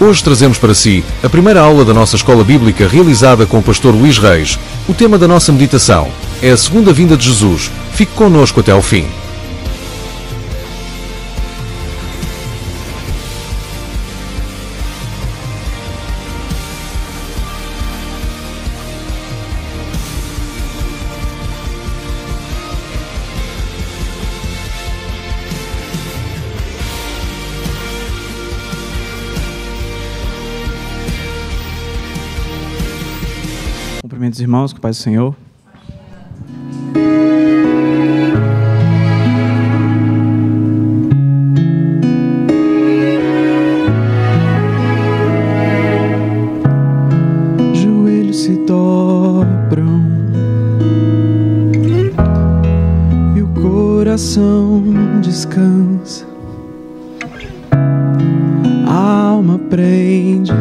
Hoje trazemos para si a primeira aula da nossa escola bíblica realizada com o pastor Luís Reis. O tema da nossa meditação é a segunda vinda de Jesus. Fique connosco até ao fim. Cumprimentos, irmãos, com a paz do Senhor. Joelhos se dobram e o coração descansa. A alma prende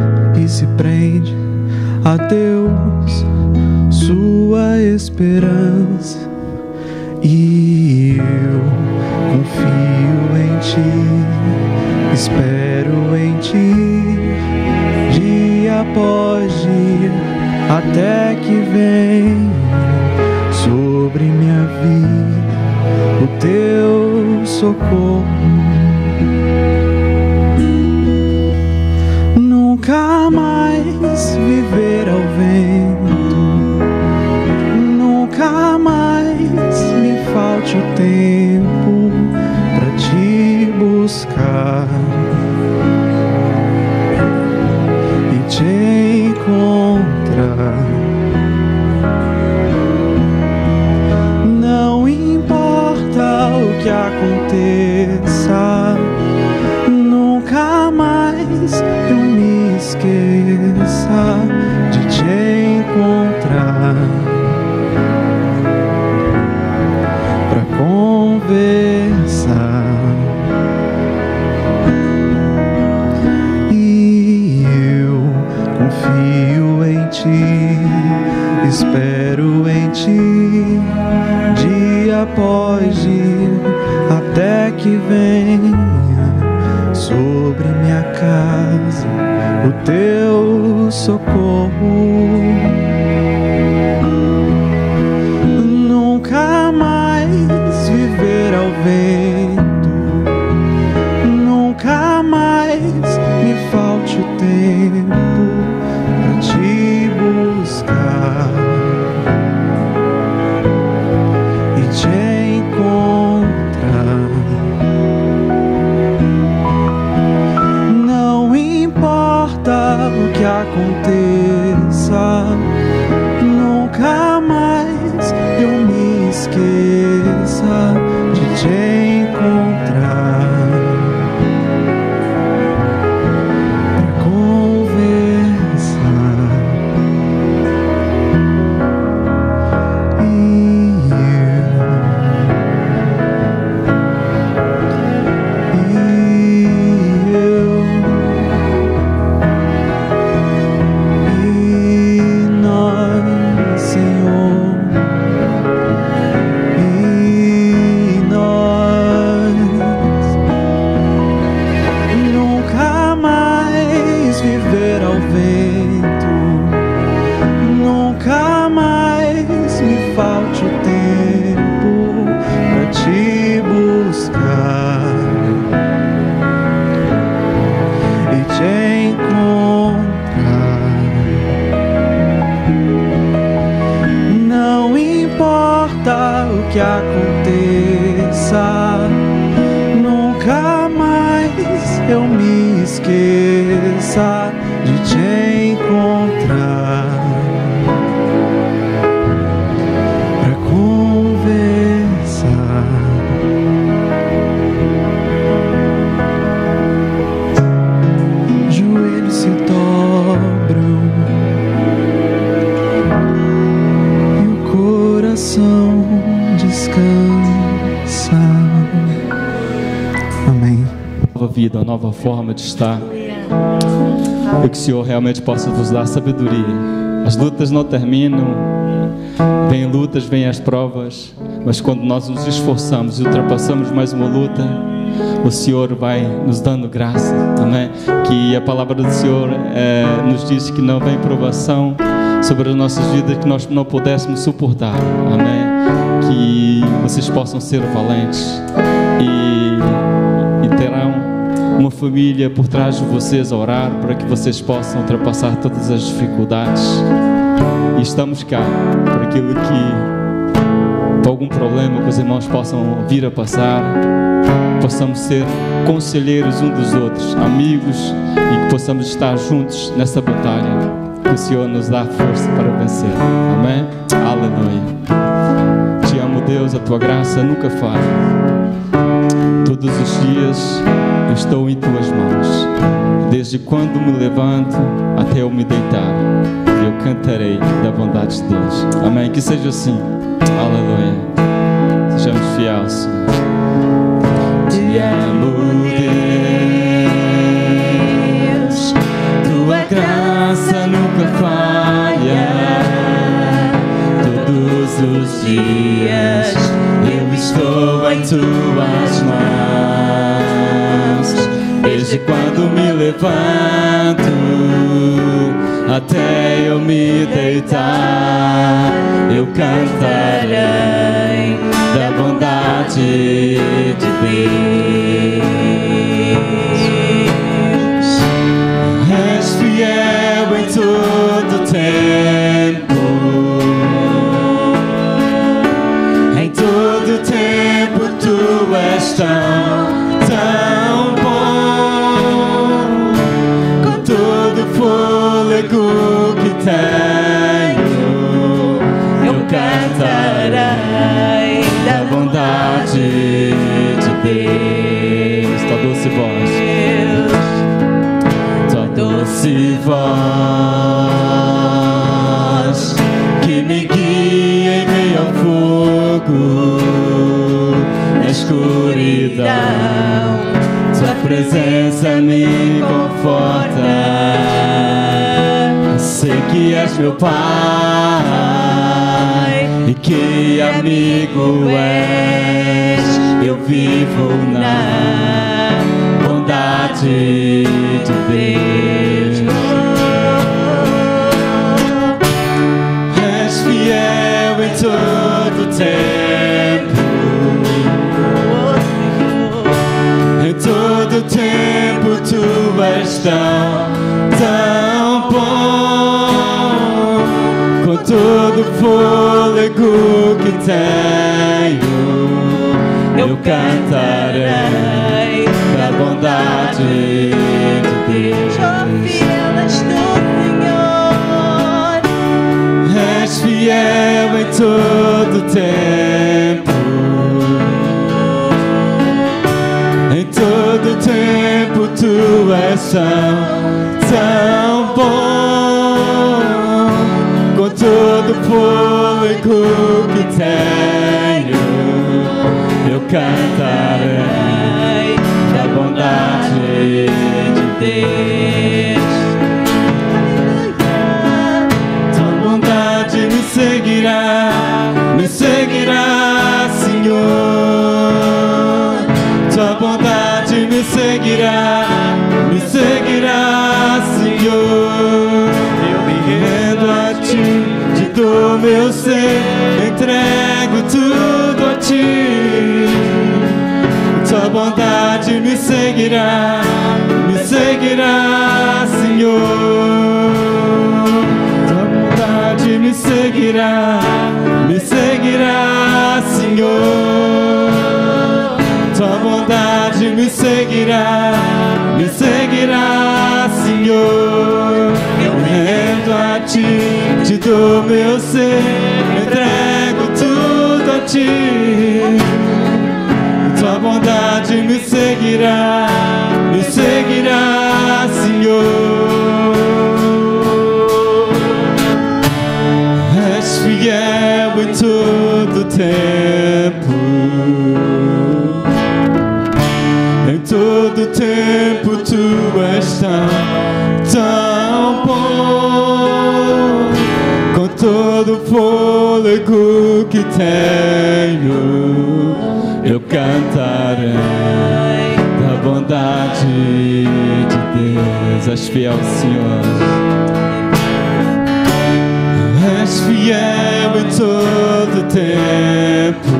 e se prende a Deus, sua esperança, e eu confio em Ti, espero em Ti, dia após dia, até que venha sobre minha vida o Teu socorro. Nunca mais viver ao vento, nunca mais me falte o tempo para Te buscar e Te encontrar. Não importa o que aconteça, nunca mais eu me esqueça de Te encontrar pra conversar. E eu confio em Ti, espero em Ti, dia após dia, até que venha sobre minha casa o Teu socorro. Nunca mais viver ao vento, nunca mais me falte o tempo para Te buscar e Te encontrar. Não importa o que aconteça, nunca mais eu me esqueça de Te encontrar pra conversar. Que aconteça, nunca mais eu me esqueça de Te encontrar pra conversar. Joelhos se dobram e o coração descansa. Amém. Nova vida, uma nova forma de estar. E que o Senhor realmente possa vos dar sabedoria. As lutas não terminam, vêm lutas, vêm as provas, mas quando nós nos esforçamos e ultrapassamos mais uma luta, o Senhor vai nos dando graça, amém? Que a palavra do Senhor nos diz que não vem provação sobre as nossas vidas que nós não pudéssemos suportar, amém? Que vocês possam ser valentes e terão uma família por trás de vocês a orar para que vocês possam ultrapassar todas as dificuldades. E estamos cá por aquilo que, por algum problema que os irmãos possam vir a passar, possamos ser conselheiros uns dos outros, amigos, e que possamos estar juntos nessa batalha que o Senhor nos dá força para vencer, amém? Aleluia. Te amo, Deus, a tua graça nunca falha. Todos os dias eu estou em tuas mãos, desde quando me levanto até eu me deitar, eu cantarei da bondade de Deus, amém? Que seja assim, aleluia. Sejamos fiéis, Senhor. Te amo, Deus, tua graça nunca falha. Todos os dias eu estou em tuas mãos, desde quando me levanto até eu me deitar, eu cantarei da bondade de Deus. És fiel em todo tempo, em todo tempo tu és tão bom. Com todo o fôlego que tenho, eu cantarei da bondade de Deus. Tua doce voz, tua doce voz que me guia em meio ao fogo, na escuridão, tua presença me conforta. Sei que és meu Pai e que amigo és. Eu vivo na bondade de Deus. És fiel em todo tempo, em todo tempo tu és tão bom. Com todo o fôlego que tenho, eu cantarei da bondade de Deus. És fiel em todo tempo, em todo tempo tu és tão bom. Com todo o fôlego que tenho, eu cantarei da bondade de Deus. Tua bondade me seguirá, Senhor. Tua bondade me seguirá, Senhor. Eu me rendo a ti, te dou meu ser, entrego tudo a ti. Tua bondade me seguirá, Senhor. Tua bondade me seguirá, Senhor. Tua bondade me seguirá, Senhor. Eu me rendo a ti, te dou meu ser, entrego tudo a ti. Tua bondade me seguirá, Senhor. És fiel em todo tempo, em todo tempo tu és tão bom. Com todo o fôlego que tenho, eu cantarei bondade de Deus. És fiel, Senhor. És fiel em todo tempo.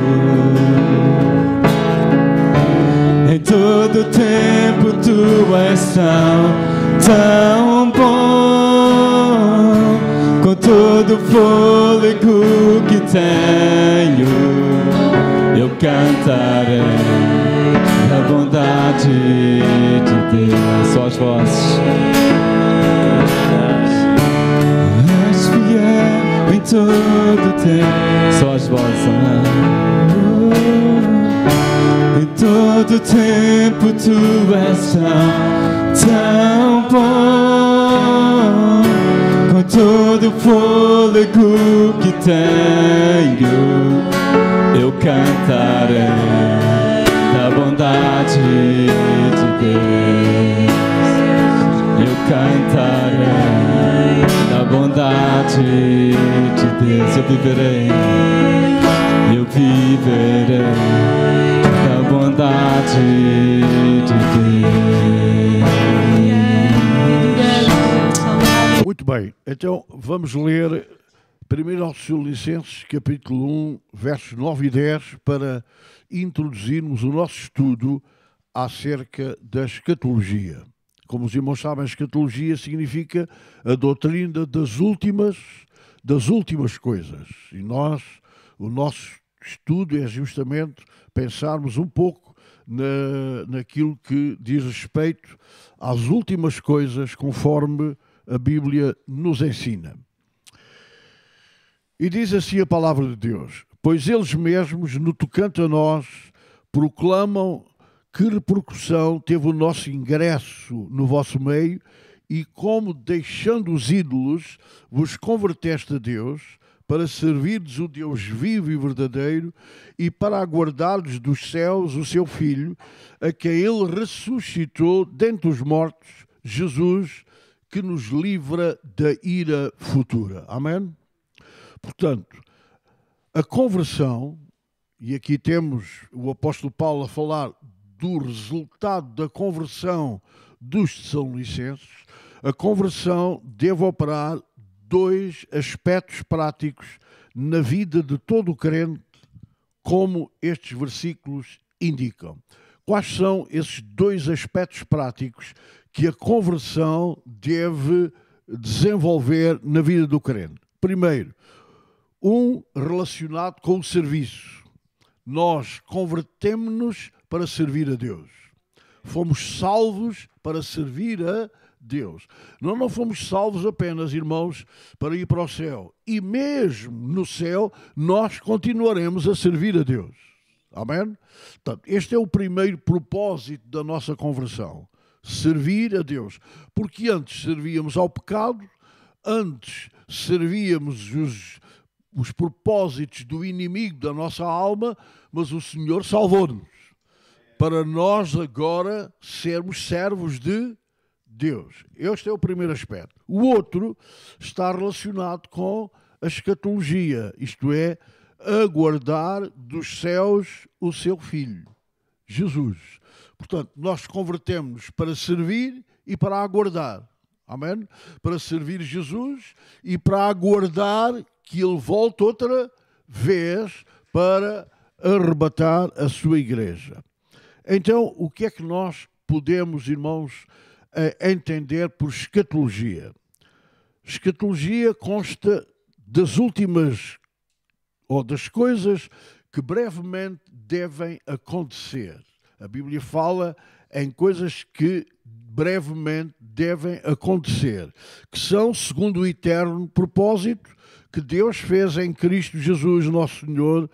Em todo tempo tu és tão bom. Com todo o fôlego que tenho, eu cantarei a bondade de Deus. Só as vozes. És fiel em todo tempo. Só as vozes, amém. Em todo tempo tu és tão bom. Com todo o fôlego que tenho, eu cantarei da bondade de Deus. Eu cantarei da bondade de Deus. Eu viverei da bondade de Deus. Muito bem, então vamos ler 1 Tessalonicenses capítulo 1, versos 9 e 10, para introduzirmos o nosso estudo acerca da escatologia. Como os irmãos sabem, a escatologia significa a doutrina das últimas coisas. E o nosso estudo é justamente pensarmos um pouco naquilo que diz respeito às últimas coisas, conforme a Bíblia nos ensina. E diz assim a palavra de Deus: pois eles mesmos, no tocante a nós, proclamam que repercussão teve o nosso ingresso no vosso meio, e como, deixando os ídolos, vos converteste a Deus, para servirdes o Deus vivo e verdadeiro, e para aguardardes dos céus o seu Filho, a quem ele ressuscitou dentre os mortos, Jesus, que nos livra da ira futura. Amém? Portanto, a conversão, e aqui temos o apóstolo Paulo a falar do resultado da conversão dos Tessalonicenses, a conversão deve operar dois aspectos práticos na vida de todo o crente, como estes versículos indicam. Quais são esses dois aspectos práticos que a conversão deve desenvolver na vida do crente? Primeiro, um relacionado com o serviço. Nós convertemos-nos para servir a Deus. Fomos salvos para servir a Deus. Nós não fomos salvos apenas, irmãos, para ir para o céu. E mesmo no céu, nós continuaremos a servir a Deus. Amém? Portanto, este é o primeiro propósito da nossa conversão. Servir a Deus. Porque antes servíamos ao pecado, antes servíamos os propósitos do inimigo da nossa alma, mas o Senhor salvou-nos. Para nós agora sermos servos de Deus. Este é o primeiro aspecto. O outro está relacionado com a escatologia, isto é, aguardar dos céus o seu Filho, Jesus. Portanto, nós convertemos para servir e para aguardar. Amém? Para servir Jesus e para aguardar que Ele volte outra vez para arrebatar a sua igreja. Então, o que é que nós podemos, irmãos, entender por escatologia? Escatologia consta das últimas, ou das coisas que brevemente devem acontecer. A Bíblia fala em coisas que brevemente devem acontecer, que são segundo o eterno propósito que Deus fez em Cristo Jesus, nosso Senhor,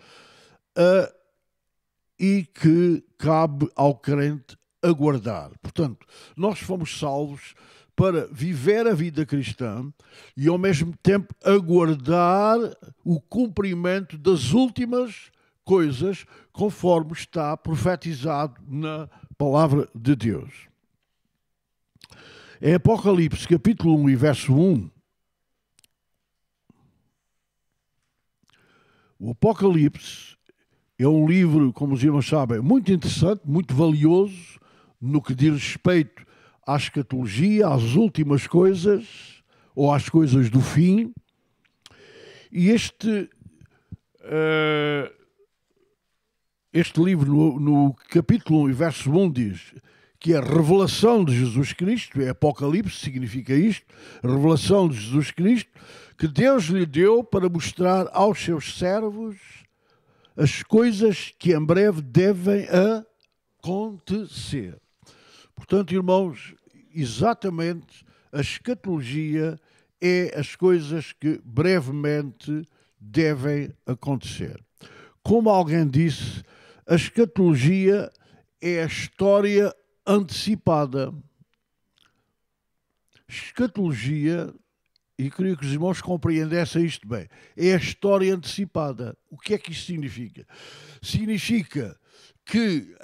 e que cabe ao crente aguardar. Portanto, nós fomos salvos para viver a vida cristã e, ao mesmo tempo, aguardar o cumprimento das últimas coisas, conforme está profetizado na palavra de Deus. Em Apocalipse, capítulo 1 e verso 1, o Apocalipse é um livro, como os irmãos sabem, muito interessante, muito valioso, no que diz respeito à escatologia, às últimas coisas, ou às coisas do fim. E este livro, no capítulo 1 e verso 1, diz que é a revelação de Jesus Cristo, é Apocalipse, significa isto, revelação de Jesus Cristo, que Deus lhe deu para mostrar aos seus servos as coisas que em breve devem acontecer. Portanto, irmãos, exatamente a escatologia é as coisas que brevemente devem acontecer. Como alguém disse, a escatologia é a história antecipada. Escatologia, e queria que os irmãos compreendessem isto bem, é a história antecipada. O que é que isto significa? Significa que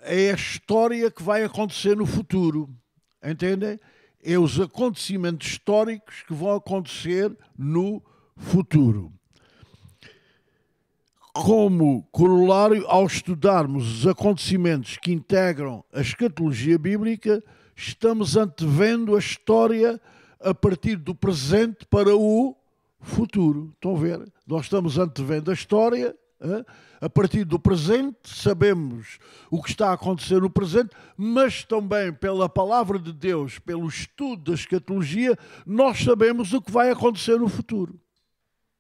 é a história que vai acontecer no futuro. Entendem? É os acontecimentos históricos que vão acontecer no futuro. Como corolário, ao estudarmos os acontecimentos que integram a escatologia bíblica, estamos antevendo a história a partir do presente para o futuro. Estão a ver? Nós estamos antevendo a história a partir do presente, sabemos o que está a acontecer no presente, mas também pela palavra de Deus, pelo estudo da escatologia, nós sabemos o que vai acontecer no futuro.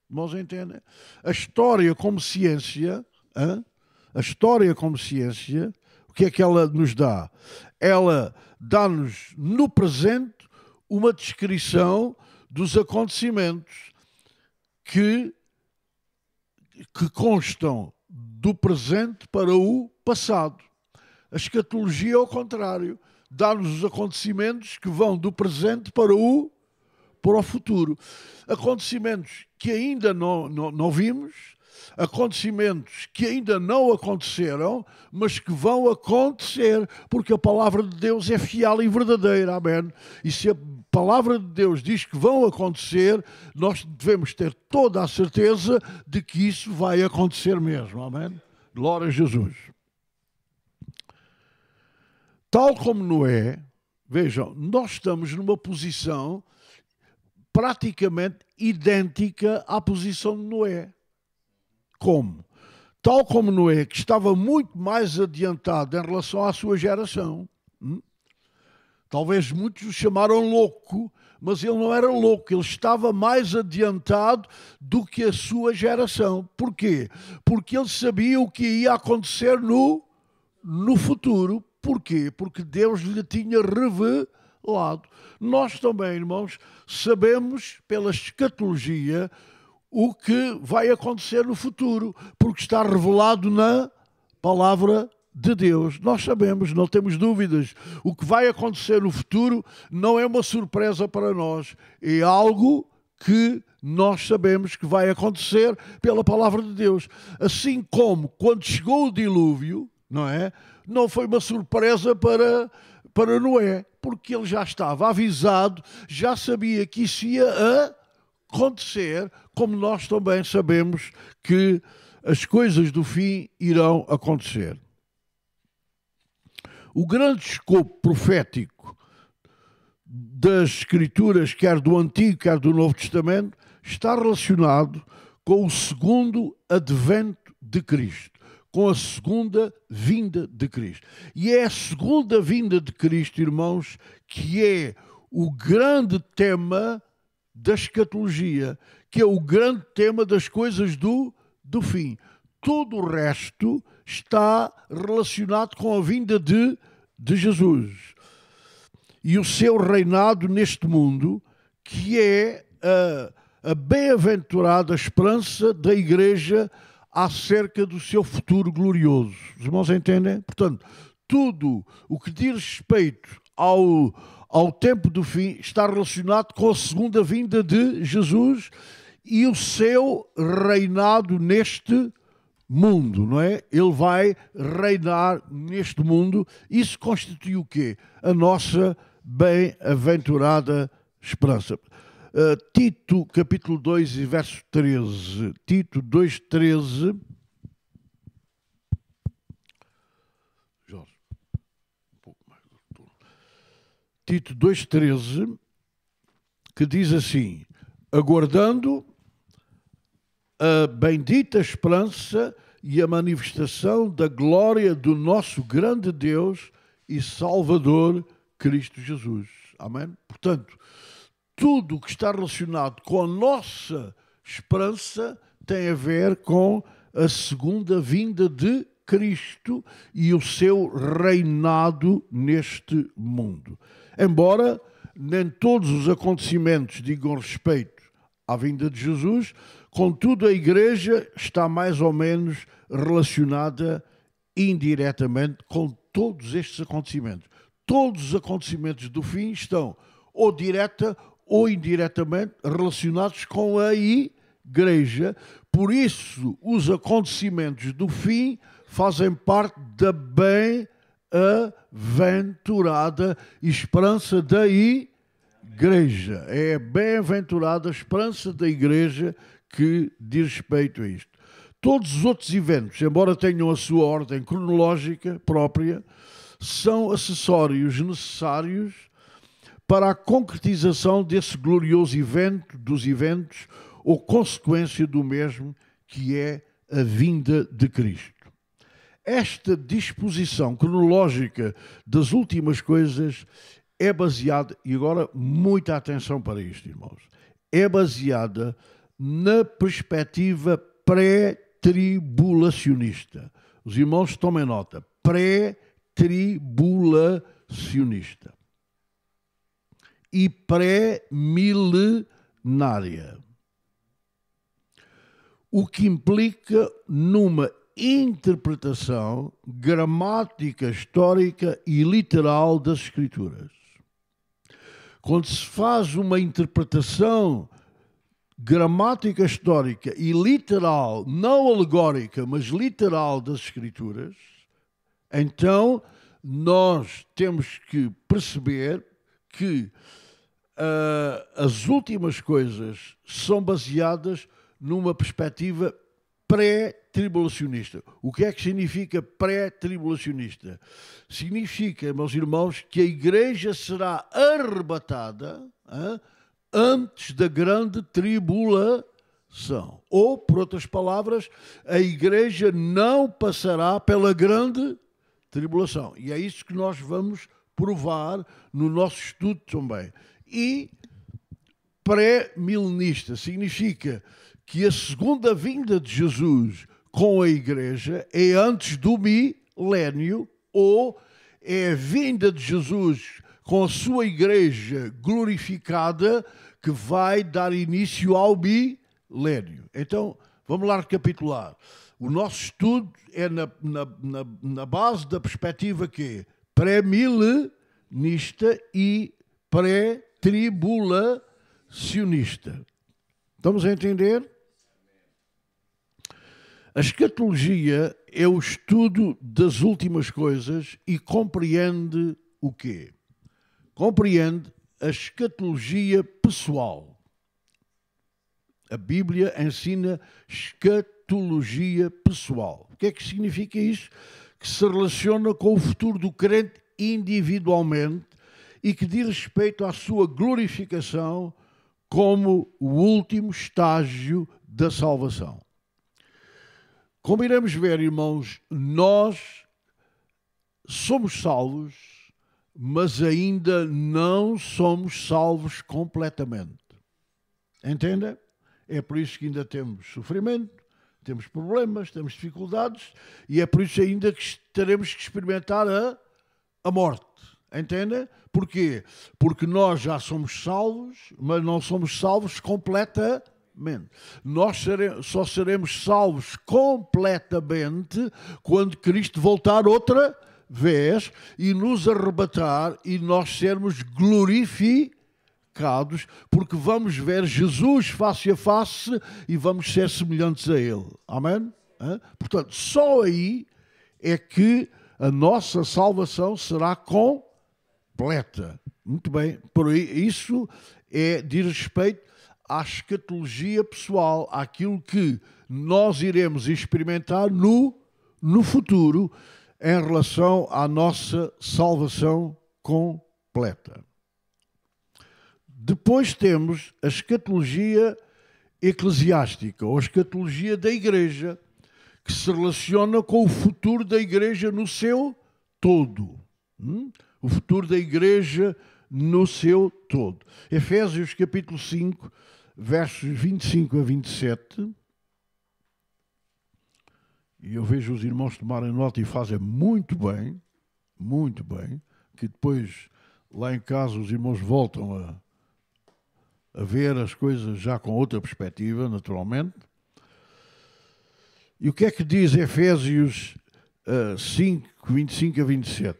Irmãos, entendem? A história como ciência, a história como ciência, o que é que ela nos dá? Ela dá-nos no presente uma descrição dos acontecimentos que constam do presente para o passado. A escatologia é ao contrário. Dá-nos os acontecimentos que vão do presente para o futuro. Acontecimentos que ainda não vimos, acontecimentos que ainda não aconteceram, mas que vão acontecer, porque a palavra de Deus é fiel e verdadeira. Amém? E se a palavra de Deus diz que vão acontecer, nós devemos ter toda a certeza de que isso vai acontecer mesmo. Amém? Glória a Jesus. Tal como Noé, vejam, nós estamos numa posição praticamente idêntica à posição de Noé. Como? Tal como Noé, que estava muito mais adiantado em relação à sua geração. Talvez muitos o chamaram louco, mas ele não era louco, ele estava mais adiantado do que a sua geração. Porquê? Porque ele sabia o que ia acontecer no futuro. Porquê? Porque Deus lhe tinha revelado. Nós também, irmãos, sabemos pela escatologia o que vai acontecer no futuro, porque está revelado na palavra de Deus. Nós sabemos, não temos dúvidas. O que vai acontecer no futuro não é uma surpresa para nós, é algo que nós sabemos que vai acontecer pela palavra de Deus. Assim como quando chegou o dilúvio, não é? Não foi uma surpresa para Noé, porque ele já estava avisado, já sabia que isso ia acontecer, como nós também sabemos que as coisas do fim irão acontecer. O grande escopo profético das Escrituras, quer do Antigo, quer do Novo Testamento, está relacionado com o segundo advento de Cristo, com a segunda vinda de Cristo. E é a segunda vinda de Cristo, irmãos, que é o grande tema da escatologia, que é o grande tema das coisas do fim. Todo o resto está relacionado com a vinda de Jesus e o seu reinado neste mundo, que é a bem-aventurada esperança da Igreja acerca do seu futuro glorioso. Os irmãos entendem? Portanto, tudo o que diz respeito ao tempo do fim está relacionado com a segunda vinda de Jesus e o seu reinado neste mundo, não é? Ele vai reinar neste mundo. Isso constitui o quê? A nossa bem-aventurada esperança. Tito, capítulo 2 e verso 13. Tito 2, 13. Jorge, um pouco mais. Tito 2,13, que diz assim: aguardando a bendita esperança e a manifestação da glória do nosso grande Deus e Salvador, Cristo Jesus. Amém? Portanto, tudo o que está relacionado com a nossa esperança tem a ver com a segunda vinda de Cristo e o seu reinado neste mundo. Embora nem todos os acontecimentos digam respeito à vinda de Jesus, contudo a Igreja está mais ou menos relacionada indiretamente com todos estes acontecimentos. Todos os acontecimentos do fim estão ou direta ou indiretamente relacionados com a Igreja. Por isso, os acontecimentos do fim fazem parte da bem-aventurada esperança da Igreja. É a bem-aventurada esperança da Igreja que diz respeito a isto. Todos os outros eventos, embora tenham a sua ordem cronológica própria, são acessórios necessários para a concretização desse glorioso evento, dos eventos, ou consequência do mesmo, que é a vinda de Cristo. Esta disposição cronológica das últimas coisas é baseada, e agora muita atenção para isto, irmãos, é baseada na perspectiva pré-tribulacionista. Os irmãos tomem nota, pré-tribulacionista e pré-milenária. O que implica numa interpretação gramática, histórica e literal das Escrituras. Quando se faz uma interpretação gramática, histórica e literal, não alegórica, mas literal das Escrituras, então nós temos que perceber que as últimas coisas são baseadas numa perspectiva pré-tribulacionista. O que é que significa pré-tribulacionista? Significa, meus irmãos, que a Igreja será arrebatada antes da grande tribulação. Ou, por outras palavras, a Igreja não passará pela grande tribulação. E é isso que nós vamos provar no nosso estudo também. E pré-milenista significa que a segunda vinda de Jesus com a Igreja é antes do milénio, ou é a vinda de Jesus com a sua Igreja glorificada que vai dar início ao milénio. Então, vamos lá recapitular. O nosso estudo é na base da perspectiva que é pré-milenista e pré-tribulacionista. Estamos a entender? A escatologia é o estudo das últimas coisas e compreende o quê? Compreende a escatologia pessoal. A Bíblia ensina escatologia pessoal. O que é que significa isso? Que se relaciona com o futuro do crente individualmente e que diz respeito à sua glorificação como o último estágio da salvação. Como iremos ver, irmãos, nós somos salvos, mas ainda não somos salvos completamente. Entendem? É por isso que ainda temos sofrimento, temos problemas, temos dificuldades, e é por isso ainda que teremos que experimentar a morte. Entendem? Porquê? Porque nós já somos salvos, mas não somos salvos completamente. Nós só seremos salvos completamente quando Cristo voltar outra vez e nos arrebatar e nós sermos glorificados, porque vamos ver Jesus face a face e vamos ser semelhantes a Ele. Amém? Portanto, só aí é que a nossa salvação será completa. Muito bem. Por aí, isso diz respeito à escatologia pessoal, àquilo que nós iremos experimentar no futuro em relação à nossa salvação completa. Depois temos a escatologia eclesiástica, ou a escatologia da igreja, que se relaciona com o futuro da igreja no seu todo. O futuro da igreja no seu todo. Efésios capítulo 5, versos 25 a 27. E eu vejo os irmãos tomarem nota e fazem muito bem, que depois lá em casa os irmãos voltam a ver as coisas já com outra perspectiva, naturalmente. E o que é que diz Efésios 5, 25 a 27?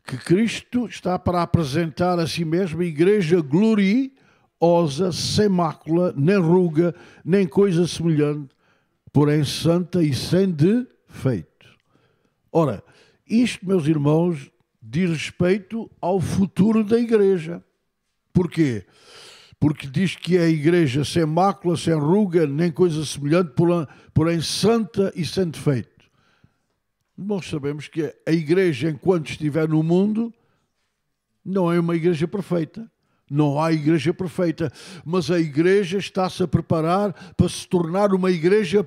Que Cristo está para apresentar a si mesmo a igreja gloriosa, sem mácula, nem ruga, nem coisa semelhante, porém santa e sem defeito. Ora, isto, meus irmãos, diz respeito ao futuro da igreja. Porquê? Porque diz que é a igreja sem mácula, sem ruga, nem coisa semelhante, porém santa e sem defeito. Nós sabemos que a igreja, enquanto estiver no mundo, não é uma igreja perfeita. Não há igreja perfeita. Mas a igreja está-se a preparar para se tornar uma igreja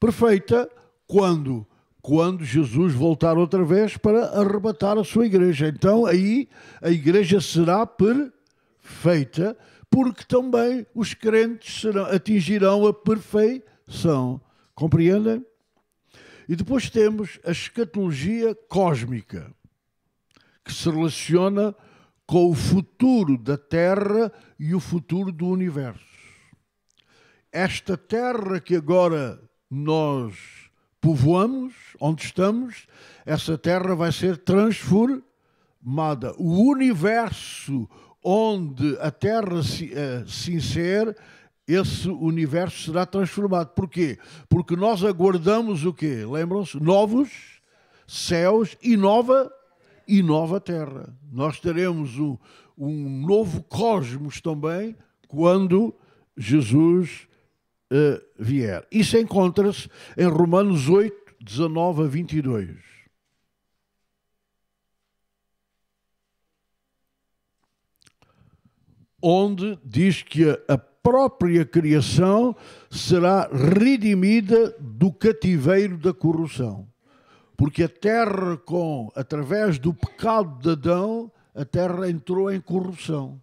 perfeita. Quando? Quando Jesus voltar outra vez para arrebatar a sua igreja. Então aí a igreja será perfeita, porque também os crentes atingirão a perfeição. Compreendem? E depois temos a escatologia cósmica, que se relaciona com o futuro da Terra e o futuro do universo. Esta Terra que agora nós povoamos, onde estamos, essa Terra vai ser transformada. O universo onde a Terra se insere, esse universo será transformado. Porquê? Porque nós aguardamos o quê? Lembram-se? Novos céus e nova terra. Nós teremos um novo cosmos também quando Jesus vier. Isso encontra-se em Romanos 8, 19 a 22. Onde diz que a própria criação será redimida do cativeiro da corrupção. Porque a terra, através do pecado de Adão, a terra entrou em corrupção.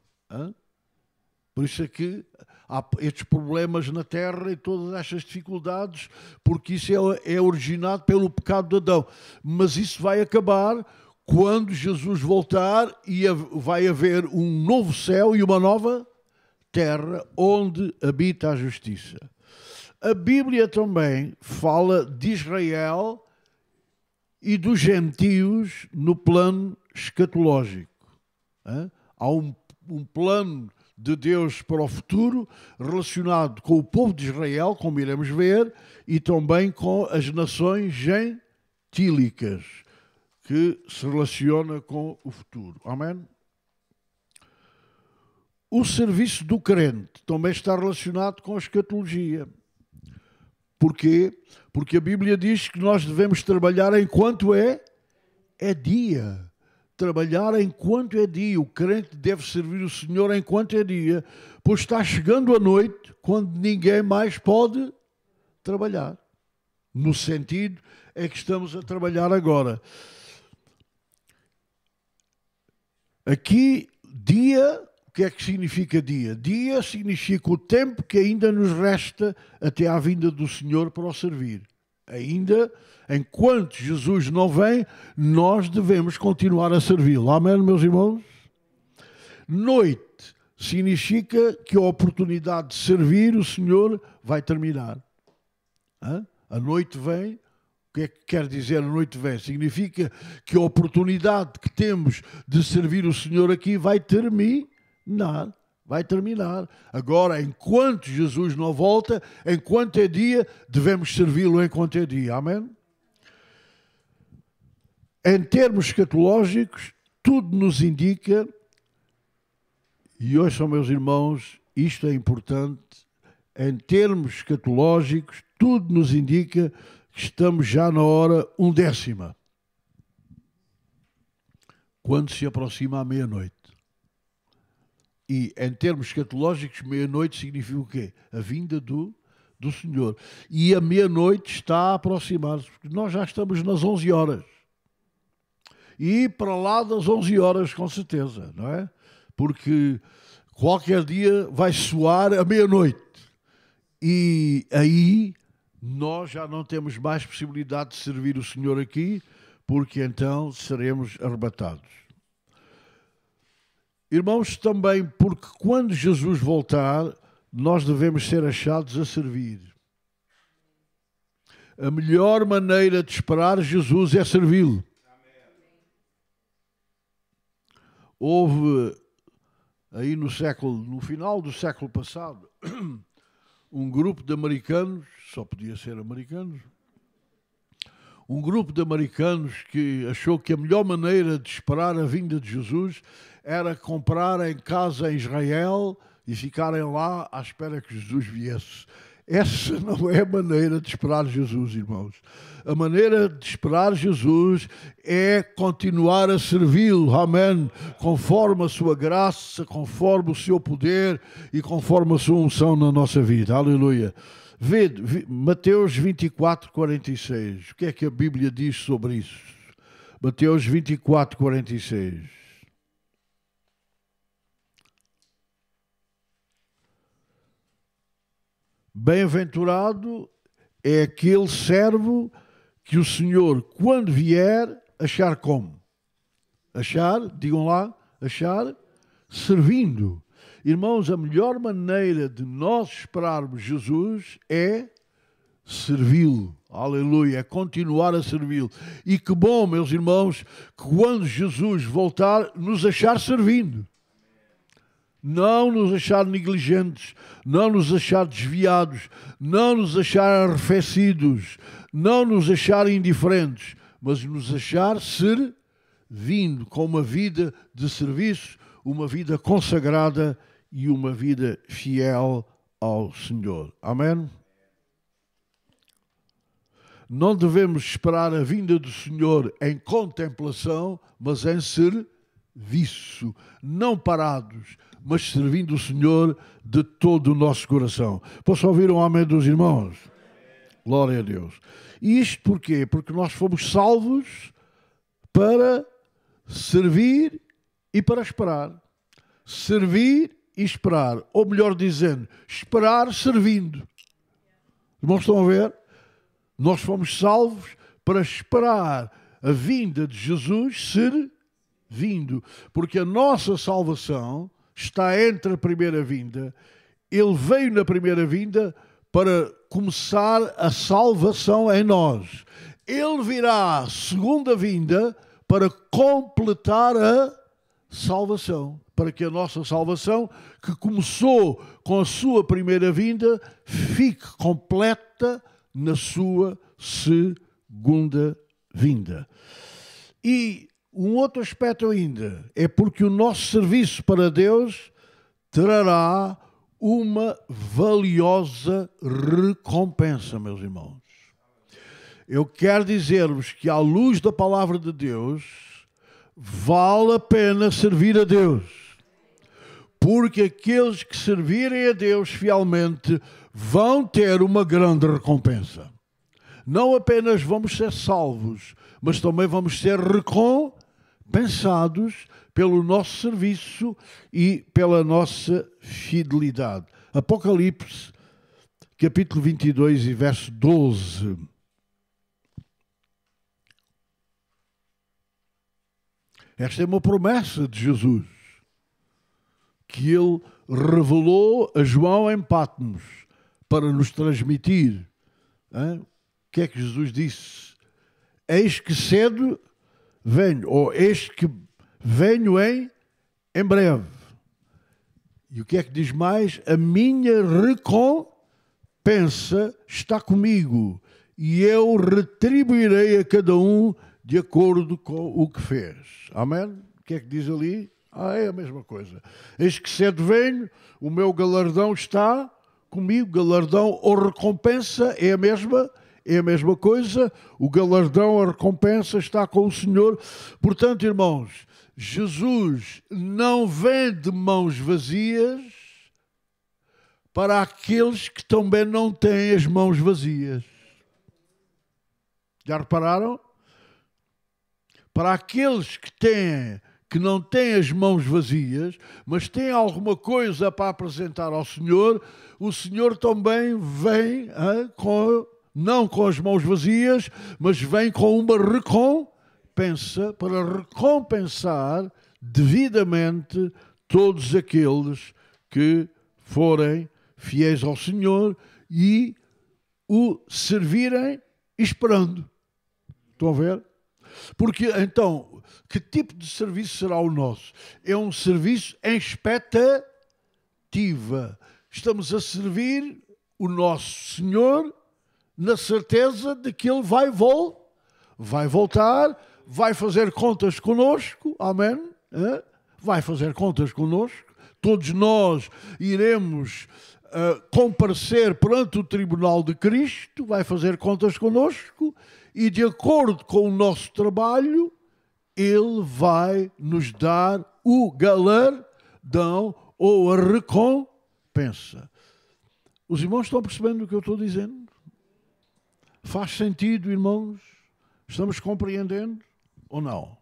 Por isso é que há estes problemas na terra e todas estas dificuldades, porque isso é originado pelo pecado de Adão. Mas isso vai acabar quando Jesus voltar e vai haver um novo céu e uma nova terra onde habita a justiça. A Bíblia também fala de Israel e dos gentios no plano escatológico. Há um plano de Deus para o futuro relacionado com o povo de Israel, como iremos ver, e também com as nações gentílicas, que se relaciona com o futuro. Amém? O serviço do crente também está relacionado com a escatologia. Porquê? Porque a Bíblia diz que nós devemos trabalhar enquanto é dia. Trabalhar enquanto é dia. O crente deve servir o Senhor enquanto é dia, pois está chegando a noite quando ninguém mais pode trabalhar. No sentido é que estamos a trabalhar agora. Aqui, dia, o que é que significa dia? Dia significa o tempo que ainda nos resta até à vinda do Senhor para o servir. Ainda, enquanto Jesus não vem, nós devemos continuar a servi-lo. Amém, meus irmãos? Noite significa que a oportunidade de servir o Senhor vai terminar. A noite vem. O que é que quer dizer a noite vem? Significa que a oportunidade que temos de servir o Senhor aqui vai terminar. Vai terminar. Agora, enquanto Jesus não volta, enquanto é dia, devemos servi-lo enquanto é dia. Amém? Em termos escatológicos, tudo nos indica, e ouçam, meus irmãos, isto é importante, em termos escatológicos, tudo nos indica que estamos já na hora 1/10. quando se aproxima a meia-noite. E, em termos escatológicos, meia-noite significa o quê? A vinda do Senhor. E a meia-noite está a aproximar-se, porque nós já estamos nas 11 horas. E para lá das 11 horas, com certeza, não é? Porque qualquer dia vai soar a meia-noite. E aí nós já não temos mais possibilidade de servir o Senhor aqui, porque então seremos arrebatados. Irmãos, também porque quando Jesus voltar, nós devemos ser achados a servir. A melhor maneira de esperar Jesus é servi-lo. Houve aí no final do século passado, um grupo de americanos, só podia ser americanos, um grupo de americanos que achou que a melhor maneira de esperar a vinda de Jesus era comprarem casa em Israel e ficarem lá à espera que Jesus viesse. Essa não é a maneira de esperar Jesus, irmãos. A maneira de esperar Jesus é continuar a servi-lo, amém, conforme a sua graça, conforme o seu poder e conforme a sua unção na nossa vida. Aleluia. Vede, Mateus 24, 46. O que é que a Bíblia diz sobre isso? Mateus 24, 46. Bem-aventurado é aquele servo que o Senhor, quando vier, achar como? Achar, digam lá, achar, servindo. Irmãos, a melhor maneira de nós esperarmos Jesus é servi-lo. Aleluia, é continuar a servi-lo. E que bom, meus irmãos, que quando Jesus voltar, nos achar servindo. Não nos achar negligentes, não nos achar desviados, não nos achar arrefecidos, não nos achar indiferentes, mas nos achar servindo, com uma vida de serviço, uma vida consagrada e uma vida fiel ao Senhor. Amém? Não devemos esperar a vinda do Senhor em contemplação, mas em serviço, não parados, mas servindo o Senhor de todo o nosso coração. Posso ouvir um amém dos irmãos? Glória a Deus. E isto porquê? Porque nós fomos salvos para servir e para esperar. Servir e esperar. Ou melhor dizendo, esperar servindo. Irmãos, estão a ver? Nós fomos salvos para esperar a vinda de Jesus servindo. Porque a nossa salvação está entre a primeira vinda. Ele veio na primeira vinda para começar a salvação em nós. Ele virá a segunda vinda para completar a salvação. Para que a nossa salvação, que começou com a sua primeira vinda, fique completa na sua segunda vinda. E um outro aspecto ainda é porque o nosso serviço para Deus trará uma valiosa recompensa, meus irmãos. Eu quero dizer-vos que, à luz da palavra de Deus, vale a pena servir a Deus. Porque aqueles que servirem a Deus fielmente vão ter uma grande recompensa. Não apenas vamos ser salvos, mas também vamos ser recompensados pelo nosso serviço e pela nossa fidelidade. Apocalipse, capítulo 22 e verso 12. Esta é uma promessa de Jesus, que ele revelou a João em Patmos para nos transmitir. O que é que Jesus disse? Eis que cedo venho, ou eis que venho em breve. E o que é que diz mais? A minha recompensa está comigo e eu retribuirei a cada um de acordo com o que fez. Amém? O que é que diz ali? É a mesma coisa. Eis que cedo venho, o meu galardão está comigo. Galardão ou recompensa é a mesma? é a mesma coisa, o galardão, a recompensa está com o Senhor. Portanto, irmãos, Jesus não vem de mãos vazias para aqueles que também não têm as mãos vazias. Já repararam? Para aqueles que não têm as mãos vazias, mas têm alguma coisa para apresentar ao Senhor, o Senhor também vem não com as mãos vazias, mas vem com uma recompensa para recompensar devidamente todos aqueles que forem fiéis ao Senhor e o servirem esperando. Estão a ver? Porque, então, que tipo de serviço será o nosso? É um serviço em expectativa. Estamos a servir o nosso Senhor na certeza de que Ele vai voltar, vai fazer contas conosco, amém? Vai fazer contas conosco. Todos nós iremos comparecer perante o tribunal de Cristo, vai fazer contas conosco. E de acordo com o nosso trabalho, Ele vai nos dar o galardão ou a recompensa. Os irmãos estão percebendo o que eu estou dizendo? Faz sentido, irmãos? Estamos compreendendo ou não?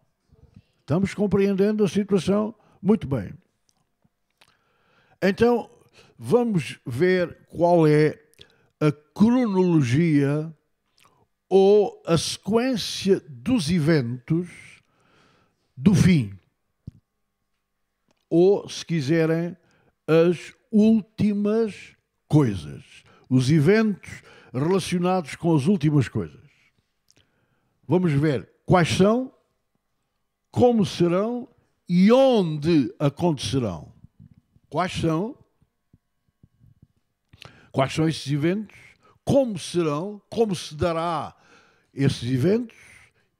Estamos compreendendo a situação? Muito bem. Então, vamos ver qual é a cronologia ou a sequência dos eventos do fim, ou, se quiserem, as últimas coisas, os eventos relacionados com as últimas coisas. Vamos ver quais são, como serão e onde acontecerão. Quais são esses eventos, como serão, como se dará esses eventos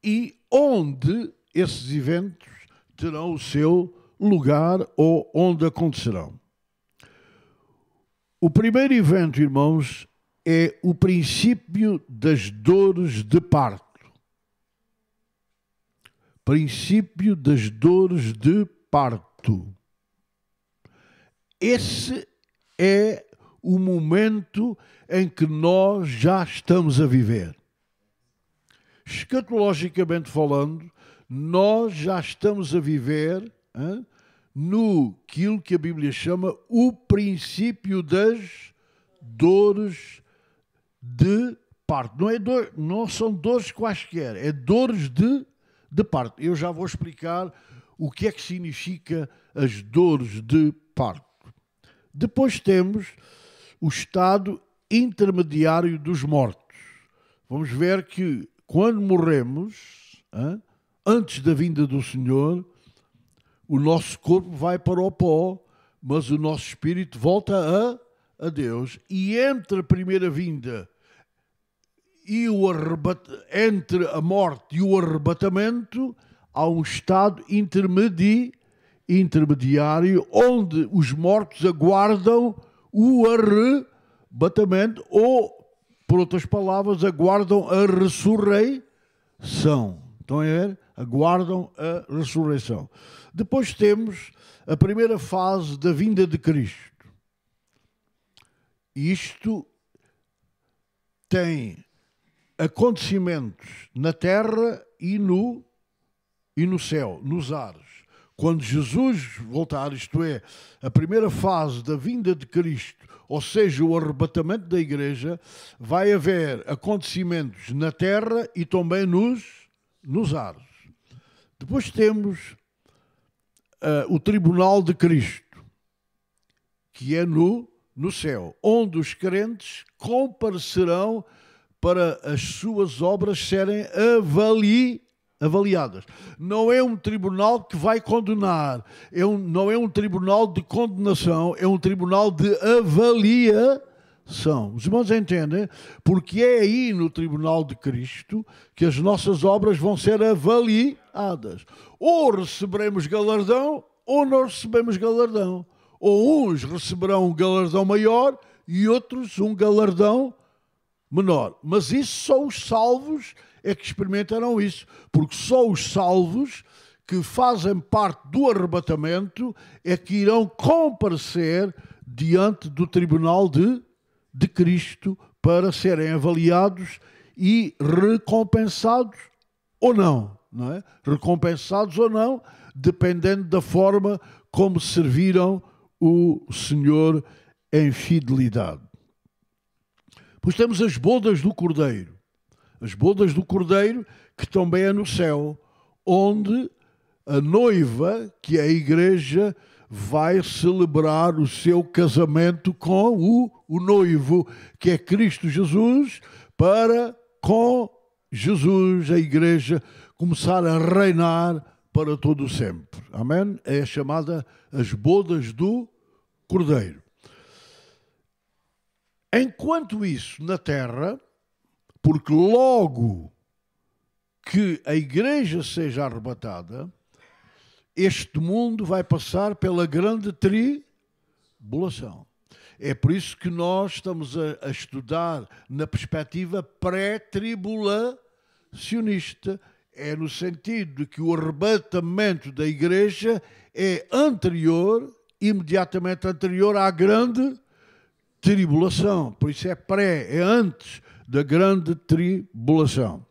e onde esses eventos terão o seu lugar ou onde acontecerão. O primeiro evento, irmãos, é o princípio das dores de parto. Princípio das dores de parto. Esse é o momento em que nós já estamos a viver. Escatologicamente falando, nós já estamos a viver no aquilo que a Bíblia chama o princípio das dores de parto. Não são dores quaisquer, é dores de parto. Eu já vou explicar o que é que significa as dores de parto. Depois temos o estado intermediário dos mortos. Vamos ver que quando morremos, antes da vinda do Senhor, o nosso corpo vai para o pó, mas o nosso espírito volta a Deus. E entre a primeira vinda e entre a morte e o arrebatamento, há um estado intermediário onde os mortos aguardam o arrebatamento ou, por outras palavras, aguardam a ressurreição. Estão a ver? Aguardam a ressurreição. Depois temos a primeira fase da vinda de Cristo. Isto tem acontecimentos na terra e no céu, nos ares. Quando Jesus voltar, isto é, a primeira fase da vinda de Cristo, ou seja, o arrebatamento da igreja, vai haver acontecimentos na terra e também nos ares. Depois temos o tribunal de Cristo, que é no céu, onde os crentes comparecerão para as suas obras serem avaliadas. Não é um tribunal que vai condenar, não é um tribunal de condenação, é um tribunal de avaliação. Os irmãos entendem? Porque é aí no tribunal de Cristo que as nossas obras vão ser avaliadas. Ou receberemos galardão, ou não recebemos galardão. Ou uns receberão um galardão maior e outros um galardão menor. Mas isso só os salvos é que experimentarão isso, porque só os salvos que fazem parte do arrebatamento é que irão comparecer diante do tribunal de Cristo para serem avaliados e recompensados ou não, não é? Recompensados ou não, dependendo da forma como serviram o Senhor em fidelidade. Pois temos as bodas do Cordeiro. As bodas do Cordeiro, que também é no céu, onde a noiva, que é a igreja, vai celebrar o seu casamento com o noivo, que é Cristo Jesus, para com Jesus, a igreja, começar a reinar para todo o sempre. Amém? É chamada as bodas do Cordeiro. Enquanto isso, na terra, porque logo que a igreja seja arrebatada, este mundo vai passar pela grande tribulação. É por isso que nós estamos a estudar na perspectiva pré-tribulacionista. É no sentido de que o arrebatamento da igreja é anterior, imediatamente anterior à grande tribulação. Por isso é pré, é antes da grande tribulação.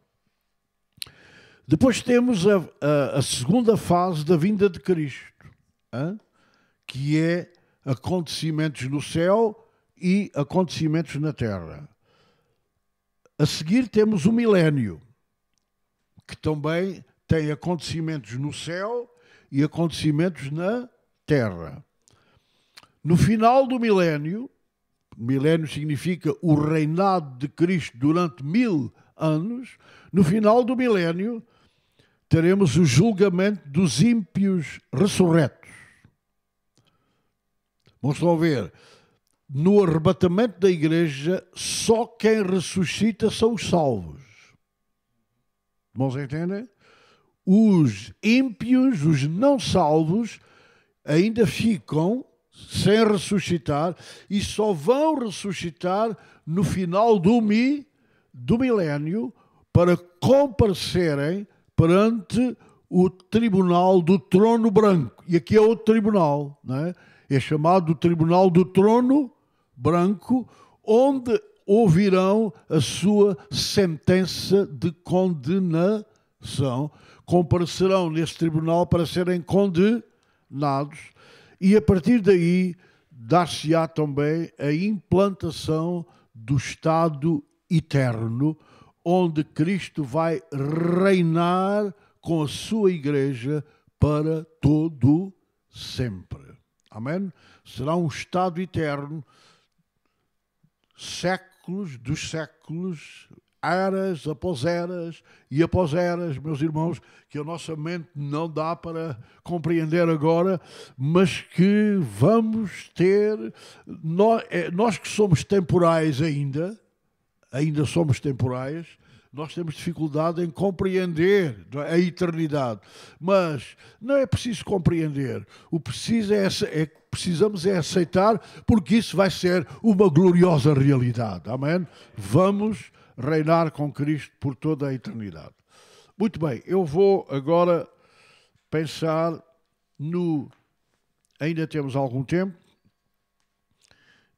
Depois temos a segunda fase da vinda de Cristo, que é acontecimentos no céu e acontecimentos na terra. A seguir temos o milénio, que também tem acontecimentos no céu e acontecimentos na terra. No final do milénio significa o reinado de Cristo durante 1000 anos, no final do milénio teremos o julgamento dos ímpios ressurretos. Vamos só ver, no arrebatamento da igreja, só quem ressuscita são os salvos. Vamos entender? Os ímpios, os não salvos, ainda ficam sem ressuscitar e só vão ressuscitar no final do milénio para comparecerem perante o tribunal do trono branco. E aqui é outro tribunal, não é? É chamado o tribunal do trono branco, onde ouvirão a sua sentença de condenação. Comparecerão nesse tribunal para serem condenados e a partir daí dar-se-á também a implantação do estado eterno, onde Cristo vai reinar com a sua igreja para todo sempre. Amém? Será um estado eterno, séculos dos séculos, eras após eras e após eras, meus irmãos, que a nossa mente não dá para compreender agora, mas que vamos ter, nós que somos temporais ainda somos temporais, nós temos dificuldade em compreender a eternidade. Mas não é preciso compreender. O preciso precisamos é aceitar, porque isso vai ser uma gloriosa realidade. Amém? Vamos reinar com Cristo por toda a eternidade. Muito bem, eu vou agora pensar no... Ainda temos algum tempo.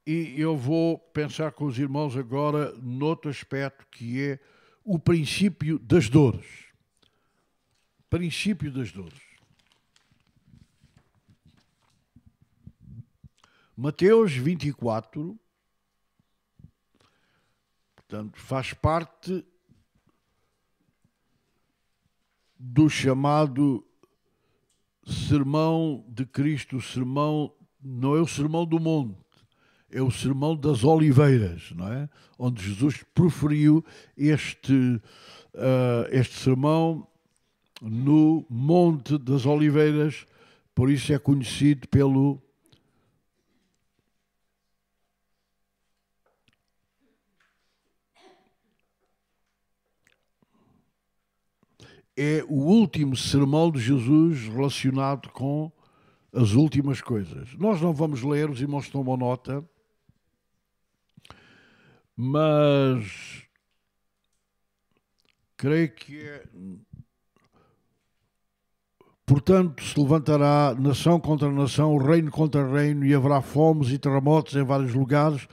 E eu vou pensar com os irmãos agora noutro aspecto, que é o princípio das dores. Princípio das dores. Mateus 24, portanto, faz parte do chamado Sermão de Cristo, não é o Sermão do Monte, é o Sermão das Oliveiras, não é? Onde Jesus proferiu este sermão no Monte das Oliveiras, por isso é conhecido pelo é o último sermão de Jesus relacionado com as últimas coisas. Nós não vamos ler, os irmãos tomam nota, mas creio que é... Portanto, se levantará nação contra nação, reino contra reino, e haverá fomes e terremotos em vários lugares.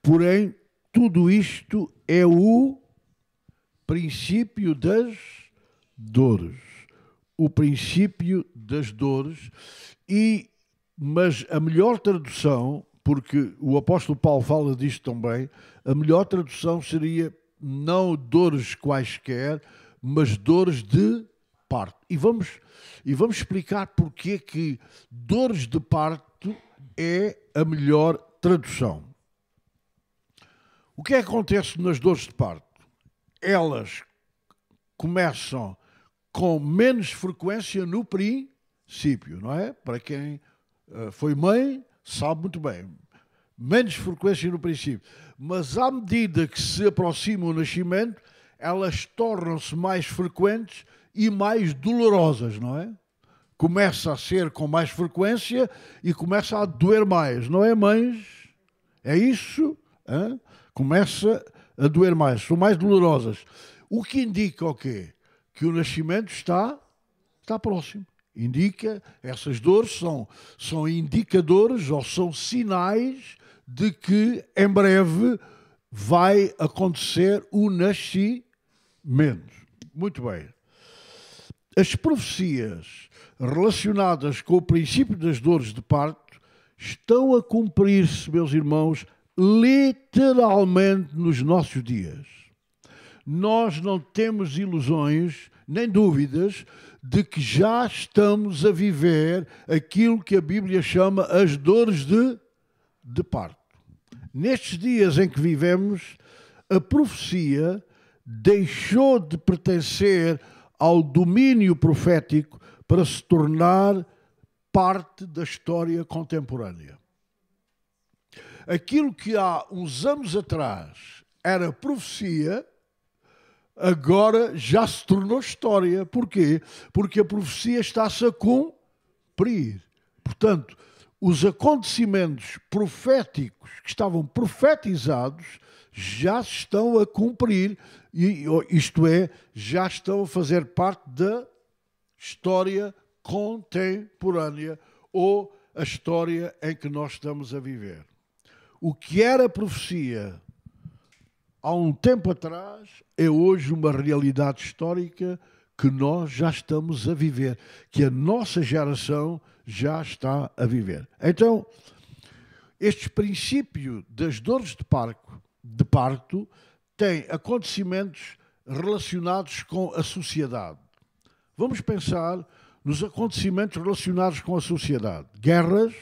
Porém, tudo isto é o princípio das dores. O princípio das dores. Mas a melhor tradução, porque o apóstolo Paulo fala disto também, a melhor tradução seria não dores quaisquer, mas dores de parto. E vamos explicar porque que dores de parto é a melhor tradução. O que é que acontece nas dores de parto? Elas começam com menos frequência no princípio, não é? Para quem foi mãe, sabe muito bem. Menos frequência no princípio. Mas à medida que se aproxima o nascimento, elas tornam-se mais frequentes e mais dolorosas, não é? Começa a ser com mais frequência e começa a doer mais, não é, mães? É isso? Hã? Começa a doer mais, são mais dolorosas. O que indica o quê? Que o nascimento está próximo. Indica, essas dores são indicadores ou são sinais de que em breve vai acontecer o nascimento. Muito bem. As profecias relacionadas com o princípio das dores de parto estão a cumprir-se, meus irmãos, literalmente nos nossos dias. Nós não temos ilusões nem dúvidas de que já estamos a viver aquilo que a Bíblia chama as dores de parto. Nestes dias em que vivemos, a profecia deixou de pertencer ao domínio profético para se tornar parte da história contemporânea. Aquilo que há uns anos atrás era profecia, agora já se tornou história. Porquê? Porque a profecia está-se a cumprir. Portanto, os acontecimentos proféticos que estavam profetizados já se estão a cumprir, isto é, já estão a fazer parte da história contemporânea ou a história em que nós estamos a viver. O que era profecia há um tempo atrás é hoje uma realidade histórica que nós já estamos a viver, que a nossa geração já está a viver. Então, este princípio das dores de parto tem acontecimentos relacionados com a sociedade. Vamos pensar nos acontecimentos relacionados com a sociedade. Guerras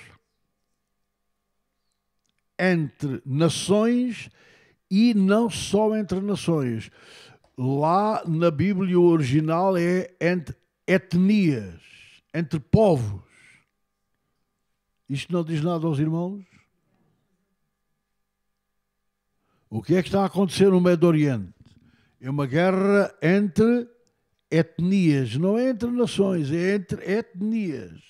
entre nações e não só entre nações. Lá na Bíblia o original é entre etnias, entre povos. Isto não diz nada aos irmãos? O que é que está a acontecer no Médio Oriente? É uma guerra entre etnias, não é entre nações, é entre etnias.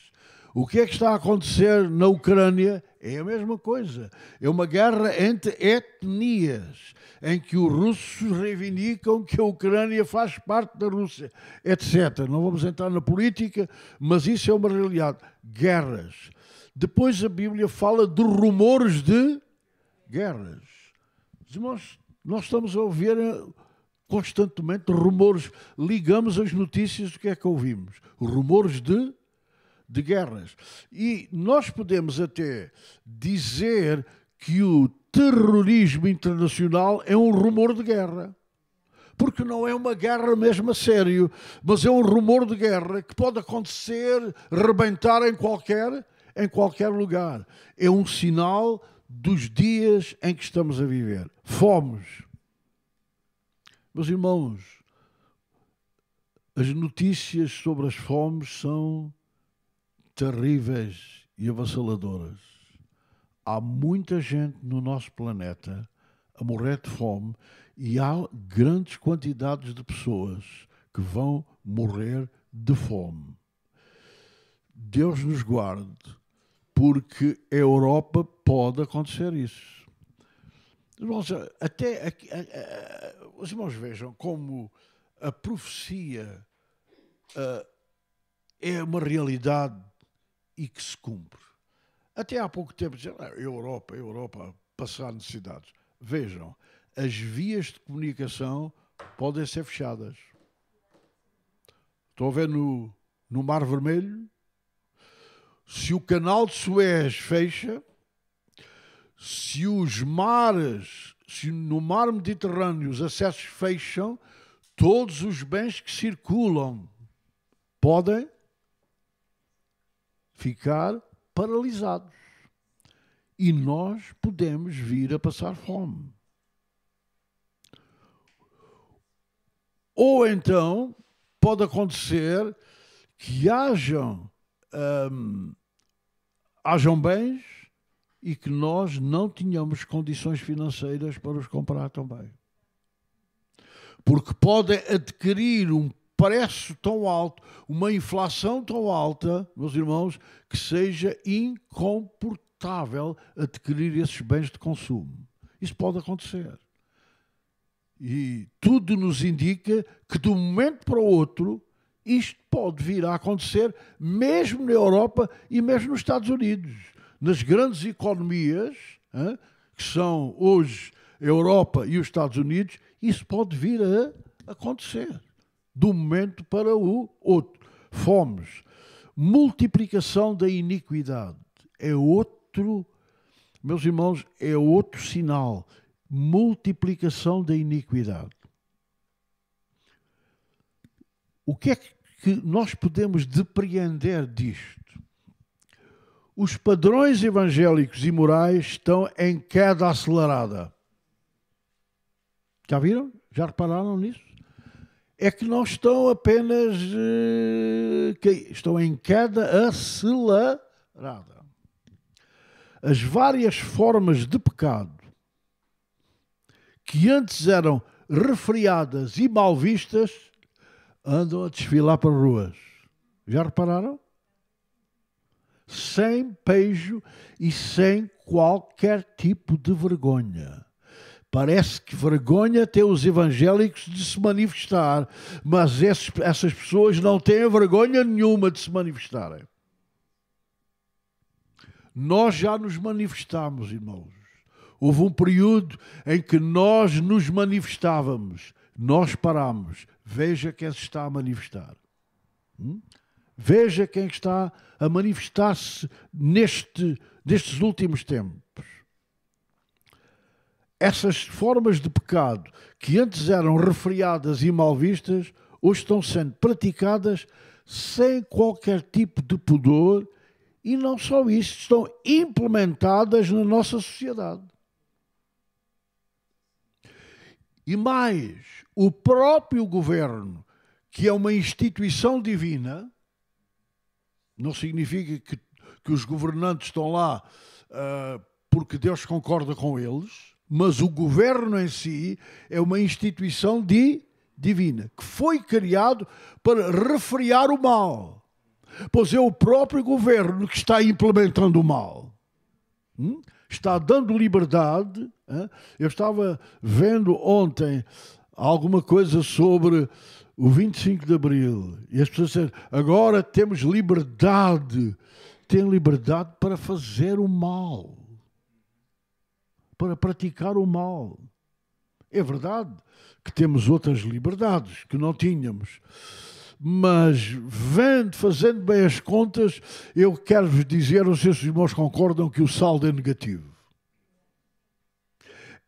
O que é que está a acontecer na Ucrânia? É a mesma coisa. É uma guerra entre etnias, em que os russos reivindicam que a Ucrânia faz parte da Rússia, etc. Não vamos entrar na política, mas isso é uma realidade. Guerras. Depois a Bíblia fala de rumores de guerras. Irmãos, nós estamos a ouvir constantemente rumores. Ligamos as notícias, o que é que ouvimos? Rumores de guerras. E nós podemos até dizer que o terrorismo internacional é um rumor de guerra. Porque não é uma guerra mesmo a sério, mas é um rumor de guerra que pode acontecer, rebentar em qualquer lugar. É um sinal dos dias em que estamos a viver. Fomes. Meus irmãos, as notícias sobre as fomes são terríveis e avassaladoras. Há muita gente no nosso planeta a morrer de fome e há grandes quantidades de pessoas que vão morrer de fome. Deus nos guarde, porque a Europa pode acontecer isso. Irmãos, até os irmãos vejam como a profecia é uma realidade e que se cumpre. Até há pouco tempo diziam, Europa, passar necessidades. Vejam, as vias de comunicação podem ser fechadas. Estão a ver no Mar Vermelho? Se o canal de Suez fecha, se os mares, se no Mar Mediterrâneo os acessos fecham, todos os bens que circulam podem ficar paralisados. E nós podemos vir a passar fome. Ou então pode acontecer que hajam bens e que nós não tenhamos condições financeiras para os comprar também. Porque podem adquirir um preço tão alto, uma inflação tão alta, meus irmãos, que seja incomportável adquirir esses bens de consumo. Isso pode acontecer. E tudo nos indica que de um momento para o outro isto pode vir a acontecer mesmo na Europa e mesmo nos Estados Unidos. Nas grandes economias, que são hoje a Europa e os Estados Unidos, isso pode vir a acontecer de um momento para o outro. Fomes. Multiplicação da iniquidade. É outro, meus irmãos, é outro sinal. Multiplicação da iniquidade. O que é que nós podemos depreender disto? Os padrões evangélicos e morais estão em queda acelerada. Já viram? Já repararam nisso? É que não estão apenas... estão em queda acelerada. As várias formas de pecado que antes eram refriadas e mal vistas, andam a desfilar para ruas. Já repararam? Sem pejo e sem qualquer tipo de vergonha. Parece que vergonha tem os evangélicos de se manifestar, mas essas pessoas não têm vergonha nenhuma de se manifestarem. Nós já nos manifestámos, irmãos. Houve um período em que nós nos manifestávamos. Nós parámos. Veja quem se está a manifestar. Veja quem está a manifestar-se nestes últimos tempos. Essas formas de pecado que antes eram refriadas e mal vistas, hoje estão sendo praticadas sem qualquer tipo de pudor e não só isso, estão implementadas na nossa sociedade. E mais, o próprio governo, que é uma instituição divina, não significa que os governantes estão lá porque Deus concorda com eles, mas o governo em si é uma instituição divina, que foi criado para refrear o mal. Pois é o próprio governo que está implementando o mal. Está dando liberdade. Eu estava vendo ontem alguma coisa sobre o 25 de Abril. E as pessoas disseram, agora temos liberdade. Tem liberdade para fazer o mal. Para praticar o mal. É verdade que temos outras liberdades que não tínhamos. Mas, fazendo bem as contas, eu quero-vos dizer, não sei se os irmãos concordam, que o saldo é negativo.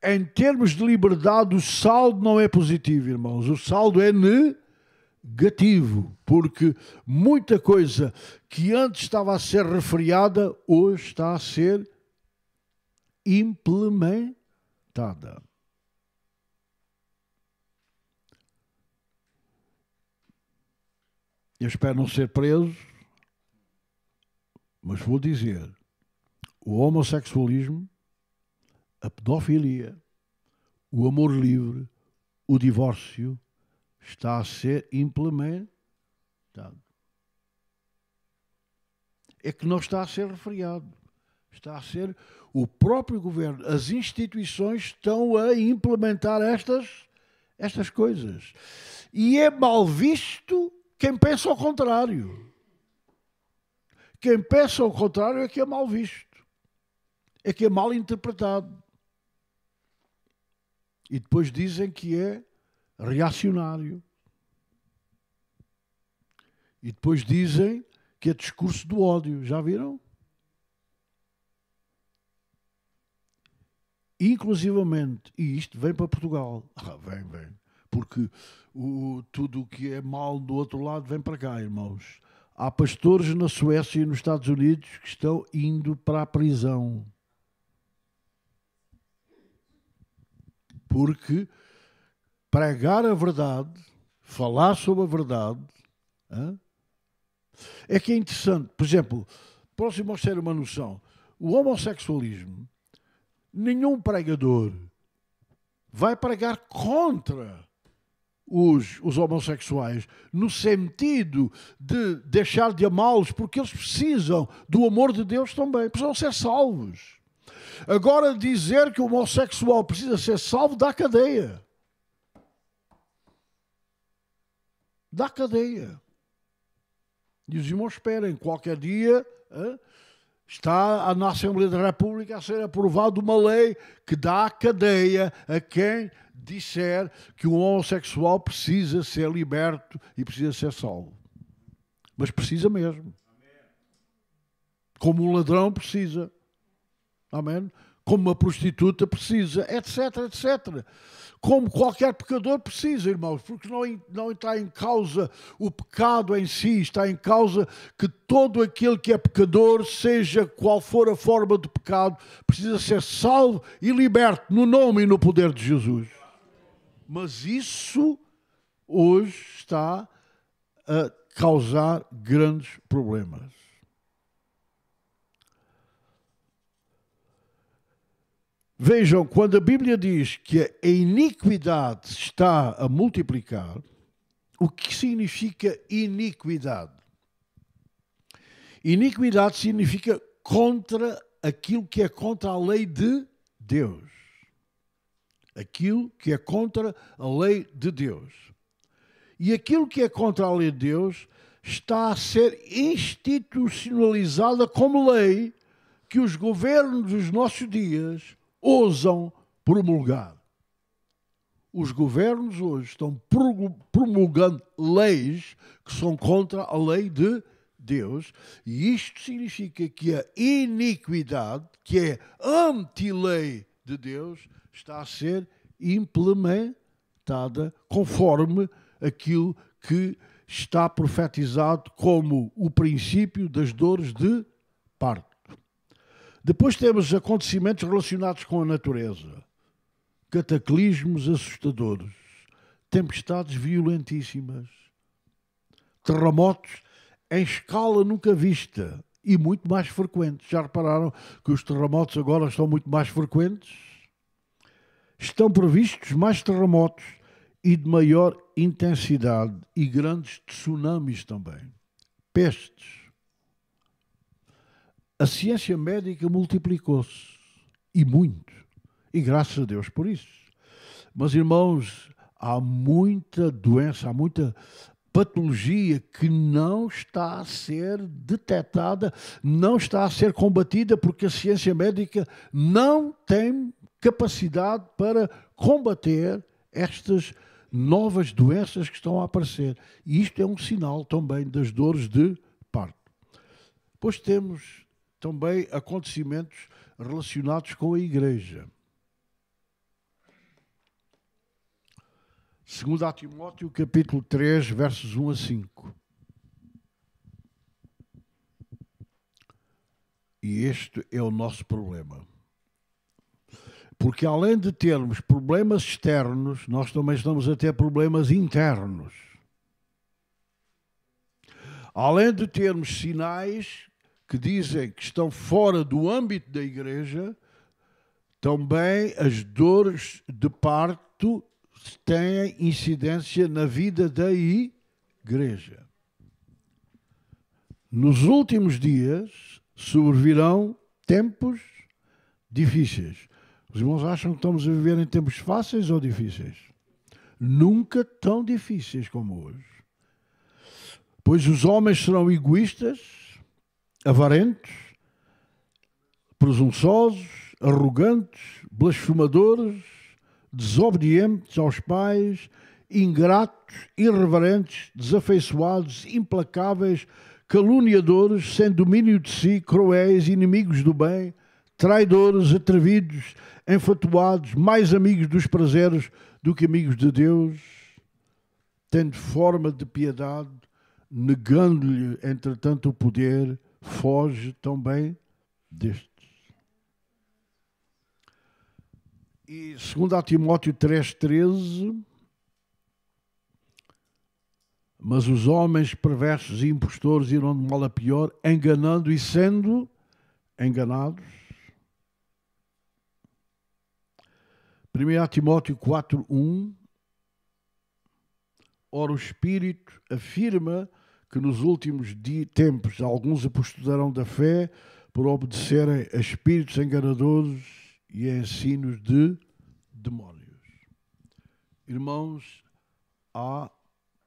Em termos de liberdade, o saldo não é positivo, irmãos. O saldo é negativo, porque muita coisa que antes estava a ser refriada, hoje está a ser implementada. Eu espero não ser preso, mas vou dizer, o homossexualismo, a pedofilia, o amor livre, o divórcio, está a ser implementado. É que não está a ser refriado. Está a ser o próprio governo. As instituições estão a implementar estas coisas. E é mal visto quem pensa ao contrário. Quem pensa ao contrário é que é mal visto. É que é mal interpretado. E depois dizem que é reacionário. E depois dizem que é discurso do ódio. Já viram? Inclusivamente, e isto vem para Portugal. Vem. Porque tudo o que é mal do outro lado vem para cá, irmãos. Há pastores na Suécia e nos Estados Unidos que estão indo para a prisão. Porque pregar a verdade, falar sobre a verdade, é que é interessante. Por exemplo, para os irmãos terem uma noção, o homossexualismo, nenhum pregador vai pregar contra os homossexuais, no sentido de deixar de amá-los, porque eles precisam do amor de Deus também, precisam ser salvos. Agora, dizer que o homossexual precisa ser salvo dá cadeia. Dá cadeia. E os irmãos esperem, qualquer dia está na Assembleia da República a ser aprovada uma lei que dá cadeia a quem disser que o homossexual precisa ser liberto e precisa ser salvo. Mas precisa mesmo. Como um ladrão precisa. Amém? Como uma prostituta precisa, etc, etc. Como qualquer pecador precisa, irmãos, porque não está em causa o pecado em si, está em causa que todo aquele que é pecador, seja qual for a forma de pecado, precisa ser salvo e liberto no nome e no poder de Jesus. Mas isso hoje está a causar grandes problemas. Vejam, quando a Bíblia diz que a iniquidade está a multiplicar, o que significa iniquidade? Iniquidade significa contra aquilo que é contra a lei de Deus. Aquilo que é contra a lei de Deus. E aquilo que é contra a lei de Deus está a ser institucionalizada como lei que os governos dos nossos dias ousam promulgar. Os governos hoje estão promulgando leis que são contra a lei de Deus, e isto significa que a iniquidade, que é anti-lei de Deus, está a ser implementada conforme aquilo que está profetizado como o princípio das dores de parto. Depois temos acontecimentos relacionados com a natureza, cataclismos assustadores, tempestades violentíssimas, terremotos em escala nunca vista e muito mais frequentes. Já repararam que os terremotos agora estão muito mais frequentes? Estão previstos mais terremotos e de maior intensidade e grandes tsunamis também. Pestes. A ciência médica multiplicou-se, e muito, e graças a Deus por isso. Mas, irmãos, há muita doença, há muita patologia que não está a ser detectada, não está a ser combatida, porque a ciência médica não tem capacidade para combater estas novas doenças que estão a aparecer. E isto é um sinal também das dores de parto. Depois temos também acontecimentos relacionados com a igreja. 2 Timóteo, capítulo 3, versos 1 a 5. E este é o nosso problema. Porque além de termos problemas externos, nós também estamos a ter problemas internos. Além de termos sinais que dizem que estão fora do âmbito da igreja, também as dores de parto têm incidência na vida da igreja. Nos últimos dias sobrevirão tempos difíceis. Os irmãos acham que estamos a viver em tempos fáceis ou difíceis? nunca tão difíceis como hoje. Pois os homens serão egoístas, avarentos, presunçosos, arrogantes, blasfemadores, desobedientes aos pais, ingratos, irreverentes, desafeiçoados, implacáveis, caluniadores, sem domínio de si, cruéis, inimigos do bem, traidores, atrevidos, enfatuados, mais amigos dos prazeres do que amigos de Deus, tendo forma de piedade, negando-lhe, entretanto, o poder, foge também destes. E 2 Timóteo 3,13, mas os homens perversos e impostores irão de mal a pior, enganando e sendo enganados. 1 Timóteo 4,1, ora o Espírito afirma que nos últimos tempos alguns apostatarão da fé por obedecerem a espíritos enganadores e a ensinos de demónios. Irmãos, há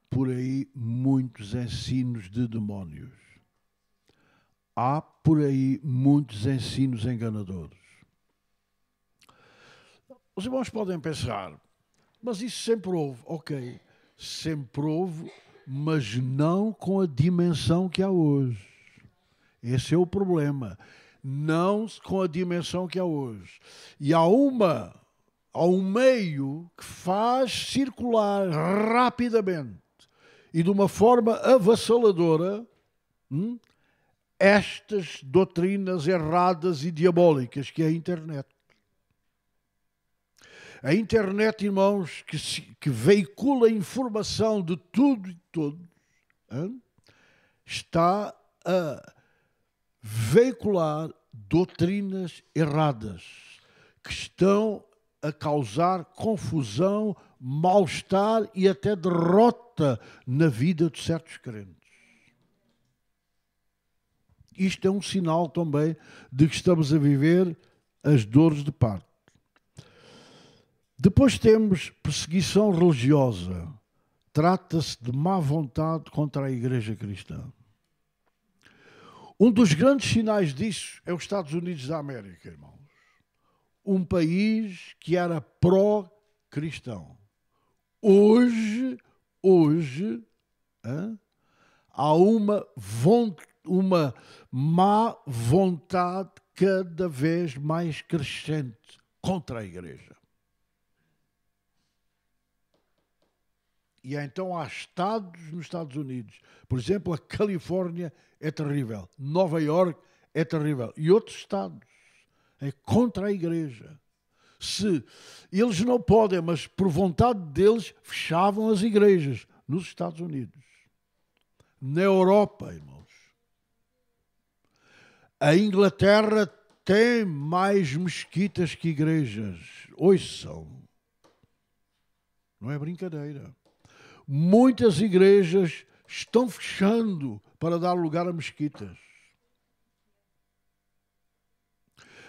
por aí muitos ensinos de demónios. Há por aí muitos ensinos enganadores. Os irmãos podem pensar, mas isso sempre houve. Ok, sempre houve, mas não com a dimensão que há hoje. Esse é o problema. Não com a dimensão que há hoje. E há um meio que faz circular rapidamente e de uma forma avassaladora estas doutrinas erradas e diabólicas, que é a internet. A internet, irmãos, que veicula informação de tudo e todos, está a veicular doutrinas erradas que estão a causar confusão, mal-estar e até derrota na vida de certos crentes. Isto é um sinal também de que estamos a viver as dores de parto. Depois temos perseguição religiosa. Trata-se de má vontade contra a Igreja Cristã. Um dos grandes sinais disso é os Estados Unidos da América, irmãos. Um país que era pró-cristão. Hoje, há uma má vontade cada vez mais crescente contra a Igreja. E então há estados nos Estados Unidos. Por exemplo, a Califórnia é terrível. Nova York é terrível. E outros estados. É contra a Igreja. Se eles não podem, mas por vontade deles, fechavam as igrejas nos Estados Unidos. Na Europa, irmãos. A Inglaterra tem mais mesquitas que igrejas. Ouçam. Não é brincadeira. Muitas igrejas estão fechando para dar lugar a mesquitas.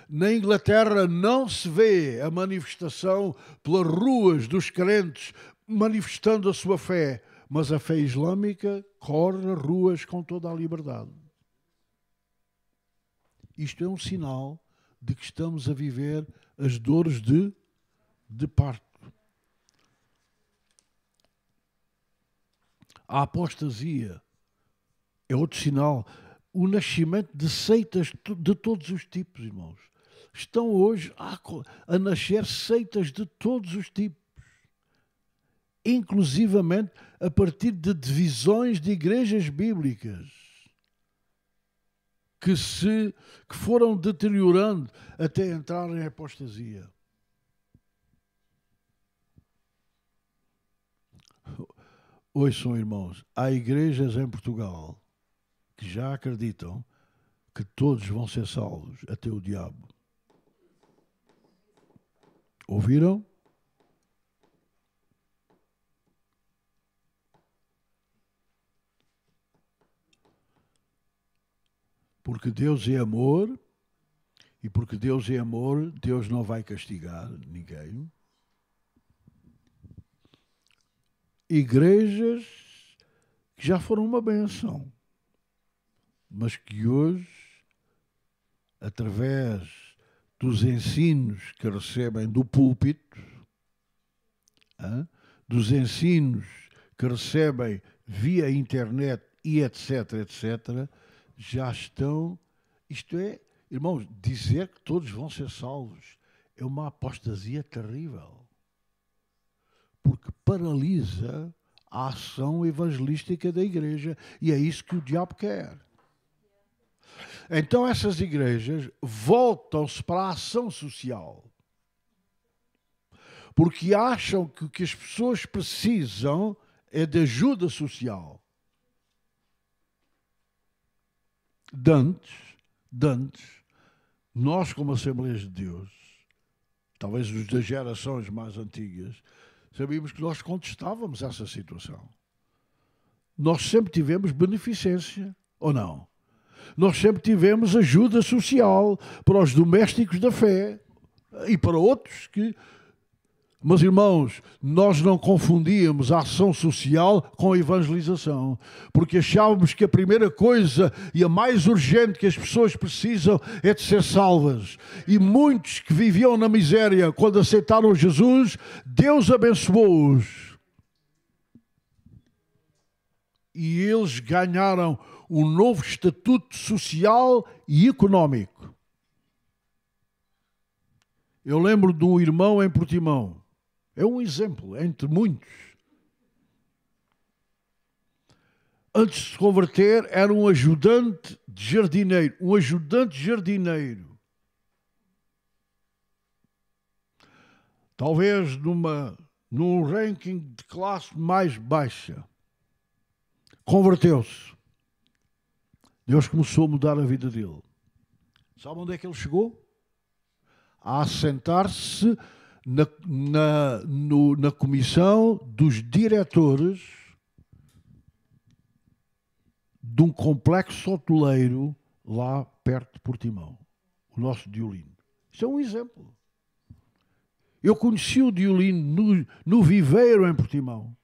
Na Inglaterra não se vê a manifestação pelas ruas dos crentes manifestando a sua fé, mas a fé islâmica corre as ruas com toda a liberdade. Isto é um sinal de que estamos a viver as dores de parto. A apostasia é outro sinal. O nascimento de seitas de todos os tipos, irmãos. Estão hoje a nascer seitas de todos os tipos. Inclusivamente a partir de divisões de igrejas bíblicas que foram deteriorando até entrar em apostasia. Ouçam, irmãos, há igrejas em Portugal que já acreditam que todos vão ser salvos, até o diabo. Ouviram? Porque Deus é amor, e porque Deus é amor, Deus não vai castigar ninguém. igrejas que já foram uma bênção, mas que hoje, através dos ensinos que recebem do púlpito, dos ensinos que recebem via internet e etc, etc, já estão... Isto é, irmãos, dizer que todos vão ser salvos é uma apostasia terrível, porque paralisa a ação evangelística da igreja, e é isso que o diabo quer. Então essas igrejas voltam-se para a ação social, porque acham que o que as pessoas precisam é de ajuda social. Dantes, nós como Assembleias de Deus, talvez os das gerações mais antigas, sabíamos que nós contestávamos essa situação. Nós sempre tivemos beneficência, ou não? Nós sempre tivemos ajuda social para os domésticos da fé e para outros que... Mas, irmãos, nós não confundíamos a ação social com a evangelização, porque achávamos que a primeira coisa e a mais urgente que as pessoas precisam é de ser salvas. E muitos que viviam na miséria, quando aceitaram Jesus, Deus abençoou-os. E eles ganharam um novo estatuto social e económico. Eu lembro de um irmão em Portimão. É um exemplo, entre muitos. Antes de se converter, era um ajudante de jardineiro. Um ajudante de jardineiro. Talvez num ranking de classe mais baixa. Converteu-se. Deus começou a mudar a vida dele. Sabe onde é que ele chegou? A assentar-se na comissão dos diretores de um complexo hoteleiro lá perto de Portimão, o nosso Diolino. Isso é um exemplo. Eu conheci o Diolino no Viveiro em Portimão.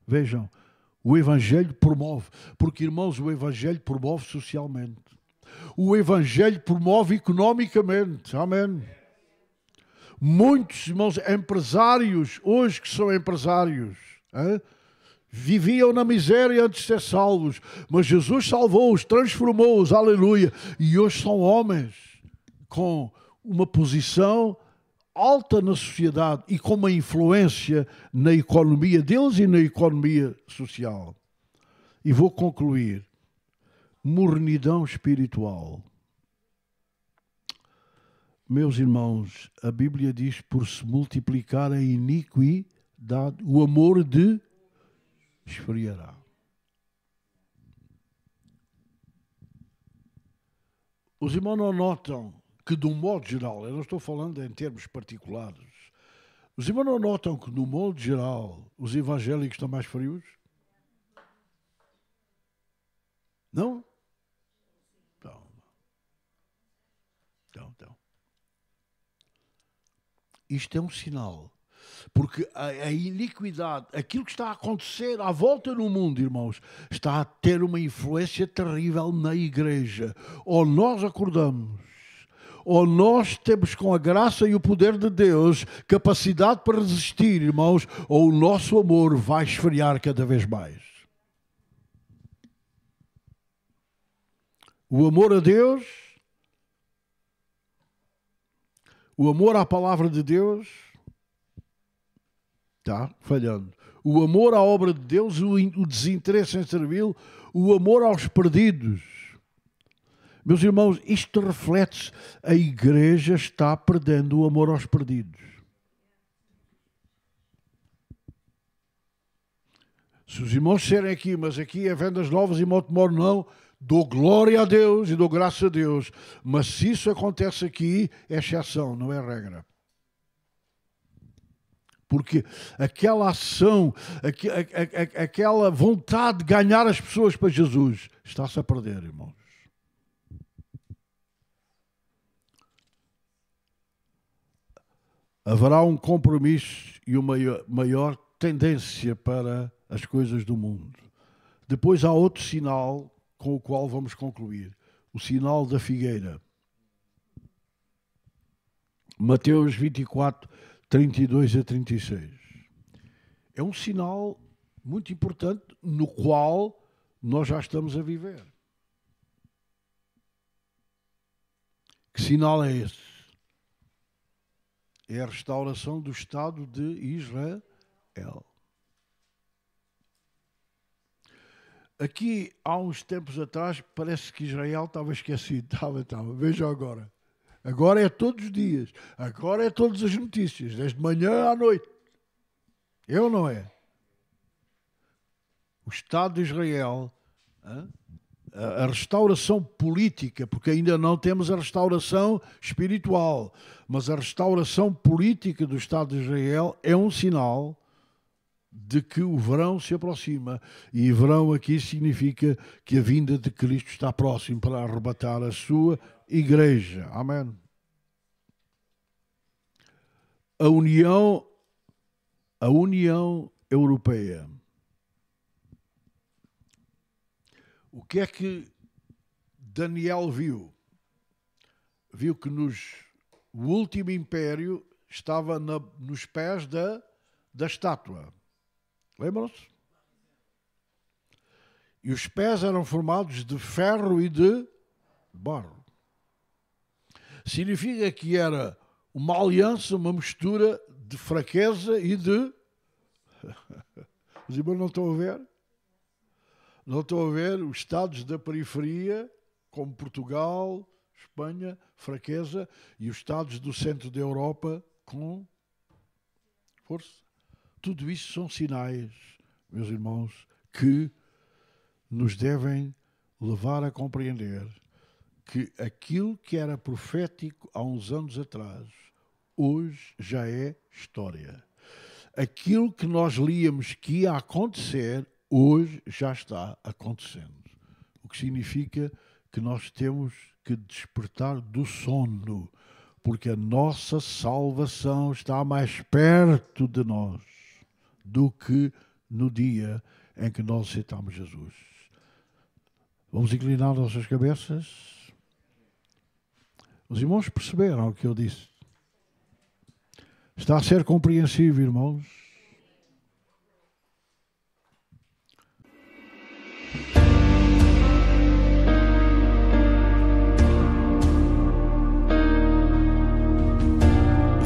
Vejam, o Evangelho promove, porque, irmãos, o Evangelho promove socialmente. O Evangelho promove economicamente. Amém. Muitos, irmãos, empresários, hoje que são empresários, viviam na miséria antes de ser salvos, mas Jesus salvou-os, transformou-os, aleluia, e hoje são homens com uma posição alta na sociedade e com uma influência na economia deles e na economia social. E vou concluir. Mornidão espiritual. Meus irmãos, a Bíblia diz: por se multiplicar a iniquidade, o amor de esfriará. Os irmãos não notam que, de um modo geral, eu não estou falando em termos particulares, os irmãos não notam que, no modo geral, os evangélicos estão mais frios? Não? Então. Isto é um sinal. Porque a iniquidade, aquilo que está a acontecer à volta no mundo, irmãos, está a ter uma influência terrível na igreja. Ou nós acordamos, ou nós temos, com a graça e o poder de Deus, capacidade para resistir, irmãos, ou o nosso amor vai esfriar cada vez mais. O amor a Deus, o amor à palavra de Deus, está falhando. O amor à obra de Deus, o desinteresse em servi-lo, o amor aos perdidos. Meus irmãos, isto reflete-se. A igreja está perdendo o amor aos perdidos. Se os irmãos disserem aqui, mas aqui é vendas novas e motomor, não, dou glória a Deus e dou graça a Deus. Mas se isso acontece aqui, é exceção, não é regra. Porque aquela ação, aquela vontade de ganhar as pessoas para Jesus, está-se a perder, irmãos. Haverá um compromisso e uma maior tendência para as coisas do mundo. Depois há outro sinal com o qual vamos concluir. O sinal da figueira. Mateus 24, 32 a 36. É um sinal muito importante no qual nós já estamos a viver. Que sinal é esse? É a restauração do Estado de Israel. Aqui, há uns tempos atrás, parece que Israel estava esquecido. Estava. Veja agora. Agora é todos os dias. Agora é todas as notícias. Desde manhã à noite. É ou não é? O Estado de Israel, a restauração política, porque ainda não temos a restauração espiritual, mas a restauração política do Estado de Israel é um sinal de que o verão se aproxima. E verão aqui significa que a vinda de Cristo está próximo para arrebatar a sua igreja. Amém. A União Europeia. O que é que Daniel viu? Viu que o último império estava nos pés da estátua. Lembram-se? E os pés eram formados de ferro e de barro. Significa que era uma aliança, uma mistura de fraqueza e de... Os irmãos não estão a ver? Não estão a ver os estados da periferia, como Portugal, Espanha, fraqueza, e os estados do centro da Europa com força. Tudo isso são sinais, meus irmãos, que nos devem levar a compreender que aquilo que era profético há uns anos atrás, hoje já é história. Aquilo que nós líamos que ia acontecer, hoje já está acontecendo. O que significa que nós temos que despertar do sono, porque a nossa salvação está mais perto de nós do que no dia em que nós aceitamos Jesus. Vamos inclinar nossas cabeças? Os irmãos perceberam o que eu disse? Está a ser compreensível, irmãos?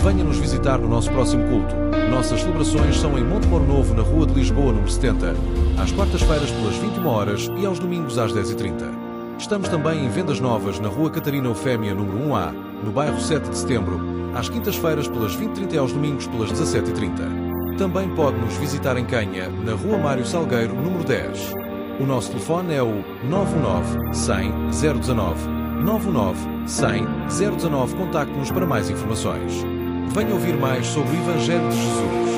Venha nos visitar no nosso próximo culto. Nossas celebrações são em Montemor Novo, na Rua de Lisboa, número 70, às quartas-feiras pelas 21 horas e aos domingos às 10h30. Estamos também em Vendas Novas, na Rua Catarina Eufémia, número 1A, no bairro 7 de Setembro, às quintas-feiras pelas 20h30 e aos domingos pelas 17h30. Também pode nos visitar em Canha, na Rua Mário Salgueiro, número 10. O nosso telefone é o 919 100 019. 919 100 019. Contacte-nos para mais informações. Venha ouvir mais sobre o Evangelho de Jesus.